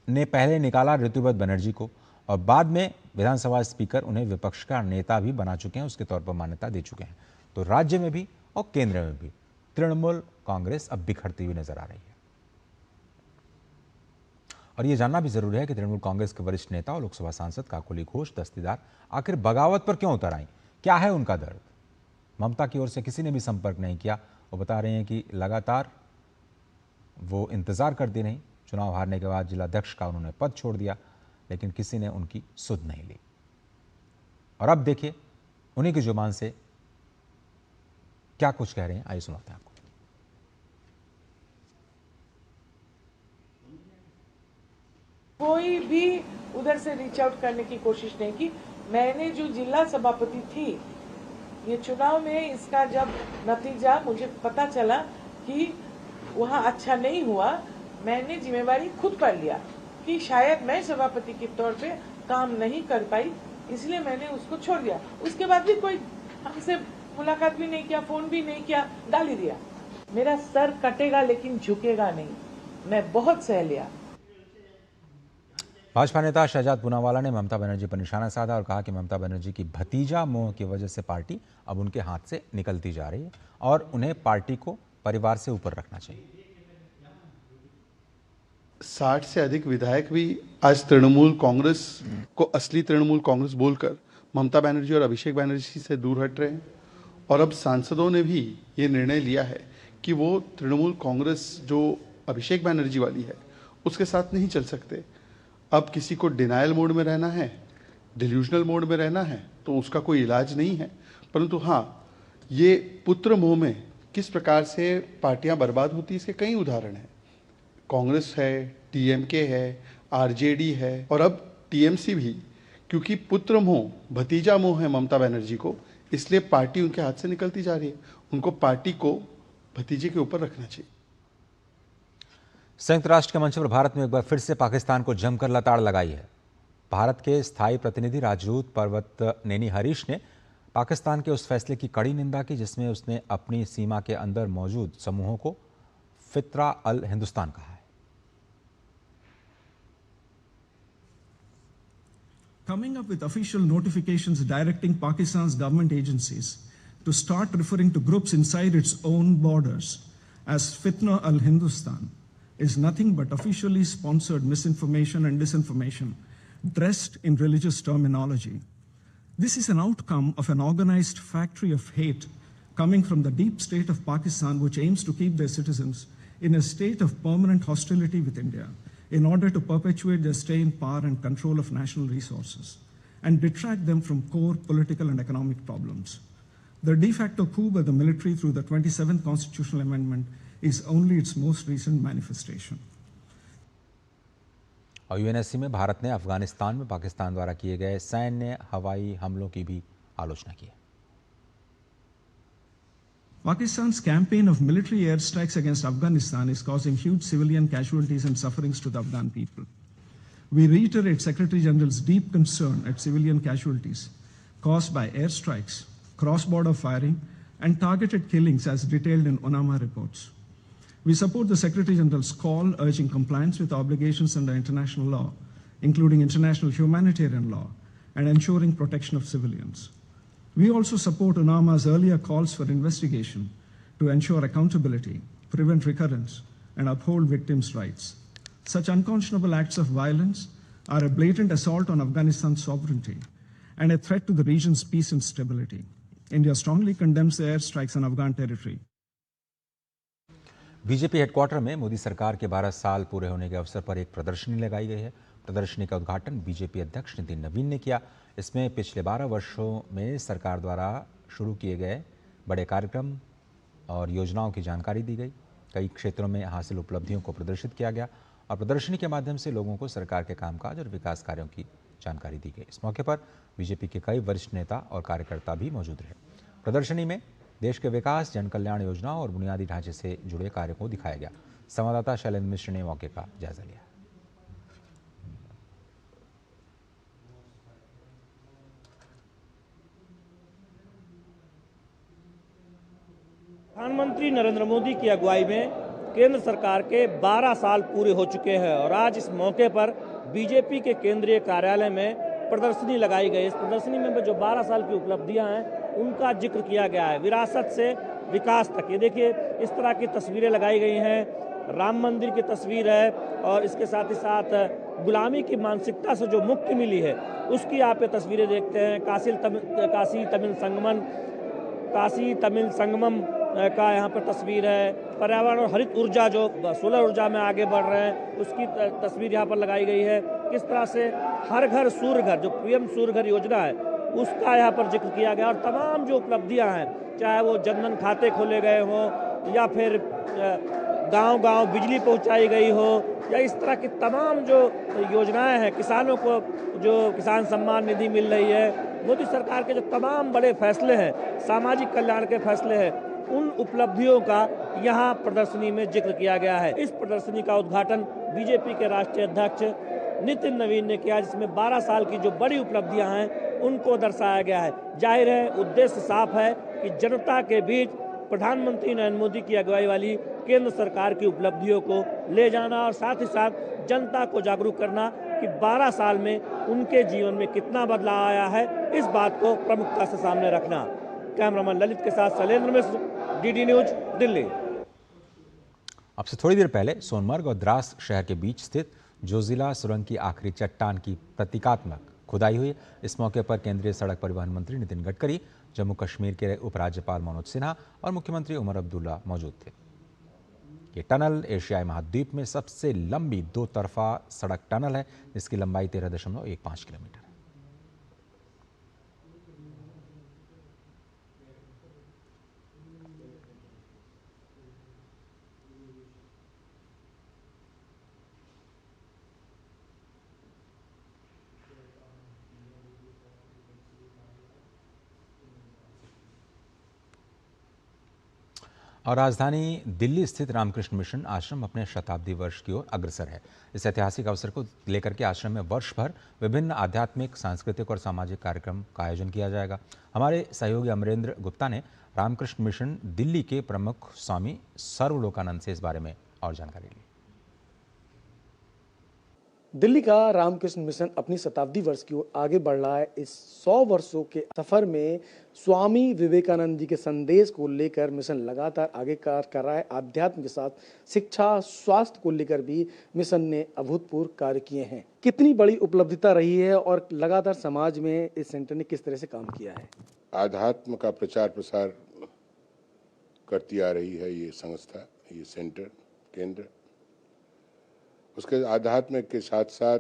ने पहले निकाला ऋतुव्रत बनर्जी को और बाद में विधानसभा स्पीकर उन्हें विपक्ष का नेता भी बना चुके हैं, उसके तौर पर मान्यता दे चुके हैं। तो राज्य में भी और केंद्र में भी तृणमूल कांग्रेस अब बिखरती हुई नजर आ रही है। और यह जानना भी जरूरी है कि तृणमूल कांग्रेस के वरिष्ठ नेता और लोकसभा सांसद काकोली घोष दस्तीदार आखिर बगावत पर क्यों उतर आई, क्या है उनका दर्द। ममता की ओर से किसी ने भी संपर्क नहीं किया। वो बता रहे हैं कि लगातार वो इंतजार करती रहीं। चुनाव हारने के बाद जिलाध्यक्ष का उन्होंने पद छोड़ दिया, लेकिन किसी ने उनकी सुध नहीं ली। और अब देखिए उन्हीं की जुबान से क्या कुछ कह रहे हैं, आइए सुनाते हैं आपको। कोई भी उधर से रीच आउट करने की कोशिश नहीं की। मैंने जो जिला सभापति थी, ये चुनाव में इसका जब नतीजा मुझे पता चला कि वहाँ अच्छा नहीं हुआ, मैंने जिम्मेवारी खुद पर लिया कि शायद मैं सभापति के तौर पे काम नहीं कर पाई, इसलिए मैंने उसको छोड़ दिया। उसके बाद भी कोई हमसे मुलाकात भी नहीं किया, फोन भी नहीं किया, डाल ही दिया। मेरा सर कटेगा लेकिन झुकेगा नहीं, मैं बहुत सह लिया। भाजपा नेता शहजाद पूनावाला ने ममता बनर्जी पर निशाना साधा और कहा कि ममता बनर्जी की भतीजा मोह की वजह से पार्टी अब उनके हाथ से निकलती जा रही है और उन्हें पार्टी को परिवार से ऊपर रखना चाहिए। 60 से अधिक विधायक भी आज तृणमूल कांग्रेस को असली तृणमूल कांग्रेस बोलकर ममता बनर्जी और अभिषेक बनर्जी से दूर हट रहे हैं। और अब सांसदों ने भी ये निर्णय लिया है कि वो तृणमूल कांग्रेस जो अभिषेक बनर्जी वाली है उसके साथ नहीं चल सकते। अब किसी को डिनायल मोड में रहना है, डिल्यूजनल मोड में रहना है, तो उसका कोई इलाज नहीं है। परंतु हाँ, ये पुत्र मोह में किस प्रकार से पार्टियां बर्बाद होती, इसके कई उदाहरण हैं। कांग्रेस है, टीएमके है, आरजेडी है और अब टीएमसी भी, क्योंकि पुत्र मोह, भतीजा मोह है ममता बनर्जी को, इसलिए पार्टी उनके हाथ से निकलती जा रही है। उनको पार्टी को भतीजे के ऊपर रखना चाहिए। संयुक्त राष्ट्र के मंच पर भारत में एक बार फिर से पाकिस्तान को जमकर लताड़ लगाई है। भारत के स्थायी प्रतिनिधि राजदूत पर्वत नेनी हरीश ने पाकिस्तान के उस फैसले की कड़ी निंदा की जिसमें उसने अपनी सीमा के अंदर मौजूद समूहों को फित्रा अल हिंदुस्तान कहा है। Coming up with official notifications directing Pakistan's government agencies to start referring to groups inside its own borders as Fitna al-Hindustan is nothing but officially sponsored misinformation and disinformation dressed in religious terminology. This is an outcome of an organized factory of hate coming from the deep state of Pakistan, which aims to keep their citizens in a state of permanent hostility with India in order to perpetuate their stay in power and control of national resources and detract them from core political and economic problems. The de facto coup by the military through the 27th Constitutional Amendment is only its most recent manifestation. और UNSC में भारत ने अफगानिस्तान में पाकिस्तान द्वारा किए गए सैन्य हवाई हमलों की भी आलोचना की है। Pakistan's campaign of military airstrikes against Afghanistan is causing huge civilian casualties and sufferings to the Afghan people. We reiterate Secretary General's deep concern at civilian casualties caused by airstrikes, cross-border firing, and targeted killings as detailed in UNAMA reports. We support the Secretary General's call urging compliance with obligations under international law, including international humanitarian law, and ensuring protection of civilians. We also support UNAMA's earlier calls for investigation to ensure accountability, prevent recurrence, and uphold victims' rights. Such unconscionable acts of violence are a blatant assault on Afghanistan's sovereignty and a threat to the region's peace and stability. India strongly condemns the airstrikes on Afghan territory. BJP headquarter में मोदी सरकार के 12 साल पूरे होने के अवसर पर एक प्रदर्शनी लगाई गई है। प्रदर्शनी का उद्घाटन बीजेपी अध्यक्ष नितिन नवीन ने किया। इसमें पिछले 12 वर्षों में सरकार द्वारा शुरू किए गए बड़े कार्यक्रम और योजनाओं की जानकारी दी गई। कई क्षेत्रों में हासिल उपलब्धियों को प्रदर्शित किया गया और प्रदर्शनी के माध्यम से लोगों को सरकार के कामकाज और विकास कार्यों की जानकारी दी गई। इस मौके पर बीजेपी के कई वरिष्ठ नेता और कार्यकर्ता भी मौजूद रहे। प्रदर्शनी में देश के विकास, जन कल्याण योजनाओं और बुनियादी ढांचे से जुड़े कार्यों को दिखाया गया। संवाददाता शैलेंद्र मिश्र ने मौके का जायजा लिया। प्रधानमंत्री नरेंद्र मोदी की अगुवाई में केंद्र सरकार के 12 साल पूरे हो चुके हैं और आज इस मौके पर बीजेपी के केंद्रीय कार्यालय में प्रदर्शनी लगाई गई। इस प्रदर्शनी में जो 12 साल की उपलब्धियां हैं उनका जिक्र किया गया है। विरासत से विकास तक। ये देखिए इस तरह की तस्वीरें लगाई गई हैं, राम मंदिर की तस्वीर है और इसके साथ ही साथ गुलामी की मानसिकता से जो मुक्ति मिली है उसकी आप ये तस्वीरें देखते हैं। काशी तमिल संगमम का यहाँ पर तस्वीर है। पर्यावरण और हरित ऊर्जा जो सोलर ऊर्जा में आगे बढ़ रहे हैं उसकी तस्वीर यहाँ पर लगाई गई है। किस तरह से हर घर सूर्य घर जो पीएम सूर्य घर योजना है उसका यहाँ पर जिक्र किया गया और तमाम जो उपलब्धियाँ हैं, चाहे वो जनधन खाते खोले गए हों या फिर गांव-गांव बिजली पहुंचाई गई हो या इस तरह की तमाम जो योजनाएं हैं, किसानों को जो किसान सम्मान निधि मिल रही है, मोदी सरकार के जो तमाम बड़े फैसले हैं, सामाजिक कल्याण के फैसले हैं, उन उपलब्धियों का यहाँ प्रदर्शनी में जिक्र किया गया है। इस प्रदर्शनी का उद्घाटन बीजेपी के राष्ट्रीय अध्यक्ष नितिन नवीन ने किया, जिसमें 12 साल की जो बड़ी उपलब्धियां हैं उनको दर्शाया गया है। जाहिर है उद्देश्य साफ है कि जनता के बीच प्रधानमंत्री नरेंद्र मोदी की अगुवाई वाली केंद्र सरकार की उपलब्धियों को ले जाना और साथ ही साथ जनता को जागरूक करना कि 12 साल में उनके जीवन में कितना बदलाव आया है, इस बात को प्रमुखता से सामने रखना। कैमरामैन ललित के साथ शैलेंद्र मिश्र, डीडी न्यूज, दिल्ली। अब से थोड़ी देर पहले सोनमर्ग और द्रास शहर के बीच स्थित जोजिला सुरंग की आखिरी चट्टान की प्रतीकात्मक खुदाई हुई। इस मौके पर केंद्रीय सड़क परिवहन मंत्री नितिन गडकरी, जम्मू कश्मीर के उपराज्यपाल मनोज सिन्हा और मुख्यमंत्री उमर अब्दुल्ला मौजूद थे। ये टनल एशियाई महाद्वीप में सबसे लंबी 2 तरफा सड़क टनल है, जिसकी लंबाई 13.15 किलोमीटर है। और राजधानी दिल्ली स्थित रामकृष्ण मिशन आश्रम अपने शताब्दी वर्ष की ओर अग्रसर है। इस ऐतिहासिक अवसर को लेकर के आश्रम में वर्ष भर विभिन्न आध्यात्मिक, सांस्कृतिक और सामाजिक कार्यक्रम का आयोजन किया जाएगा। हमारे सहयोगी अमरेंद्र गुप्ता ने रामकृष्ण मिशन दिल्ली के प्रमुख स्वामी सर्वलोकानंद से इस बारे में और जानकारी ली। दिल्ली का रामकृष्ण मिशन अपनी शताब्दी वर्ष की ओर आगे बढ़ रहा है। इस 100 वर्षों के सफर में स्वामी विवेकानंद जी के संदेश को लेकर मिशन लगातार आगे कार्य कर रहा है। आध्यात्म के साथ शिक्षा, स्वास्थ्य को लेकर भी मिशन ने अभूतपूर्व कार्य किए हैं। कितनी बड़ी उपलब्धिता रही है और लगातार समाज में इस सेंटर ने किस तरह से काम किया है? आध्यात्म का प्रचार प्रसार करती आ रही है ये संस्था, ये सेंटर, केंद्र। उसके आध्यात्म के साथ साथ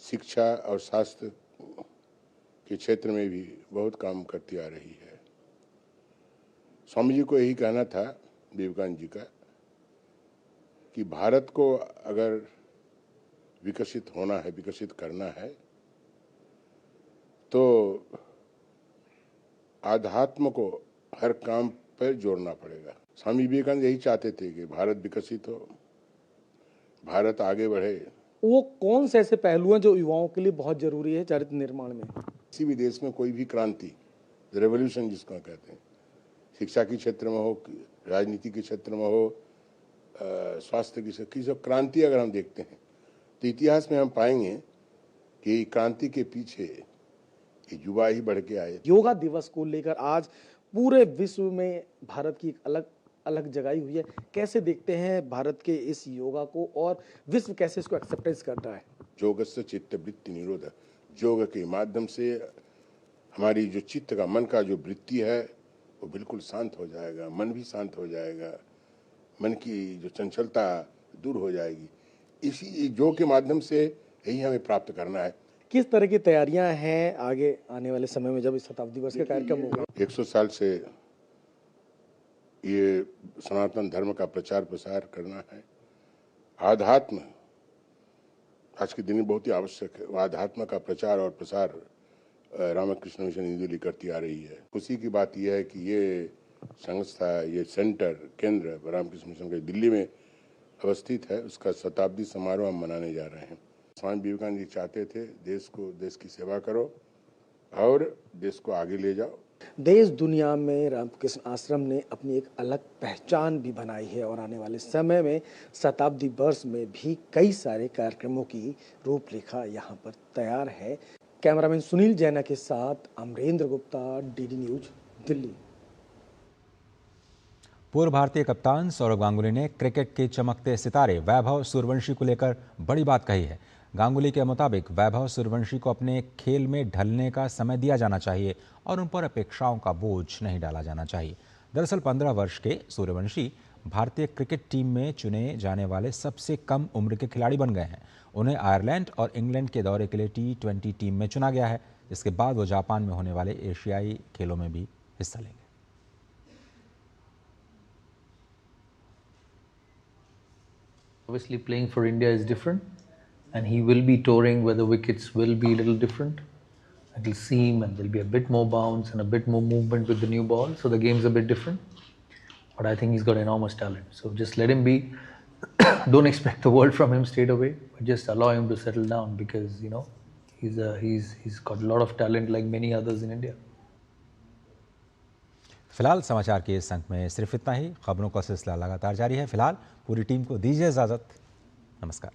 शिक्षा और स्वास्थ्य के क्षेत्र में भी बहुत काम करती आ रही है। स्वामी जी को यही कहना था, विवेकानंद जी का, कि भारत को अगर विकसित होना है, विकसित करना है, तो आध्यात्म को हर काम पर जोड़ना पड़ेगा। स्वामी विवेकानंद यही चाहते थे कि भारत विकसित हो, भारत आगे बढ़े। वो कौन से ऐसे पहलू हैं जो युवाओं के लिए बहुत जरूरी है चरित्र निर्माण में? किसी भी देश में कोई भी क्रांति, रेवोल्यूशन जिसको कहते हैं, शिक्षा के क्षेत्र में हो, राजनीति के क्षेत्र में हो, स्वास्थ्य की सब क्रांति अगर हम देखते हैं तो इतिहास में हम पाएंगे कि क्रांति के पीछे ये युवा ही बढ़ के आए। योगा दिवस को लेकर आज पूरे विश्व में भारत की एक अलग जगह हुई है। कैसे देखते हैं भारत के इस योगा को और विश्व कैसे इसको एक्सेप्टेंस कर रहा है? योगस्य चित्तवृत्ति निरोध, योग के माध्यम से हमारी जो चित्त का, मन का जो वृत्ति है वो बिल्कुल शांत हो जाएगा, मन भी शांत हो जाएगा, मन की जो चंचलता दूर हो जाएगी। इसी योग के माध्यम से यही हमें प्राप्त करना है। किस तरह की तैयारियां हैं आगे आने वाले समय में जब इस शताब्दी वर्ष का कार्यक्रम होगा? 100 साल से ये सनातन धर्म का प्रचार प्रसार करना है। आध्यात्म आज के दिन में बहुत ही आवश्यक है। आध्यात्म का प्रचार और प्रसार रामकृष्ण मिशन नई दिल्ली करती आ रही है। खुशी की बात यह है कि ये संस्था, ये सेंटर, केंद्र रामकृष्ण मिशन के दिल्ली में अवस्थित है, उसका शताब्दी समारोह हम मनाने जा रहे हैं। स्वामी विवेकानंद जी चाहते थे देश की सेवा करो और देश को आगे ले जाओ। देश दुनिया में रामकृष्ण आश्रम ने अपनी एक अलग पहचान भी बनाई है और आने वाले समय में शताब्दी वर्ष में भी कई सारे कार्यक्रमों की रूपरेखा यहाँ पर तैयार है। कैमरामैन सुनील जैना के साथ अमरेंद्र गुप्ता, डीडी न्यूज, दिल्ली। पूर्व भारतीय कप्तान सौरव गांगुली ने क्रिकेट के चमकते सितारे वैभव सूर्यवंशी को लेकर बड़ी बात कही है। गांगुली के मुताबिक वैभव सूर्यवंशी को अपने खेल में ढलने का समय दिया जाना चाहिए और उन पर अपेक्षाओं का बोझ नहीं डाला जाना चाहिए। दरअसल 15 वर्ष के सूर्यवंशी भारतीय क्रिकेट टीम में चुने जाने वाले सबसे कम उम्र के खिलाड़ी बन गए हैं। उन्हें आयरलैंड और इंग्लैंड के दौरे के लिए T20 टीम में चुना गया है, जिसके बाद वो जापान में होने वाले एशियाई खेलों में भी हिस्सा लेंगे। Obviously playing for India is different and he will be touring where the wickets will be a little different. It will seam and there will be a bit more bounce and a bit more movement with the new ball, so the game's a bit different. But I think he's got enormous talent, so just let him be. Don't expect the world from him straight away, but just allow him to settle down because you know he's got a lot of talent like many others in India. फिलहाल समाचार के इस अंक में सिर्फ इतना ही। खबरों का सिलसिला लगातार जारी है। फिलहाल पूरी टीम को दीजिए इजाजत। नमस्कार।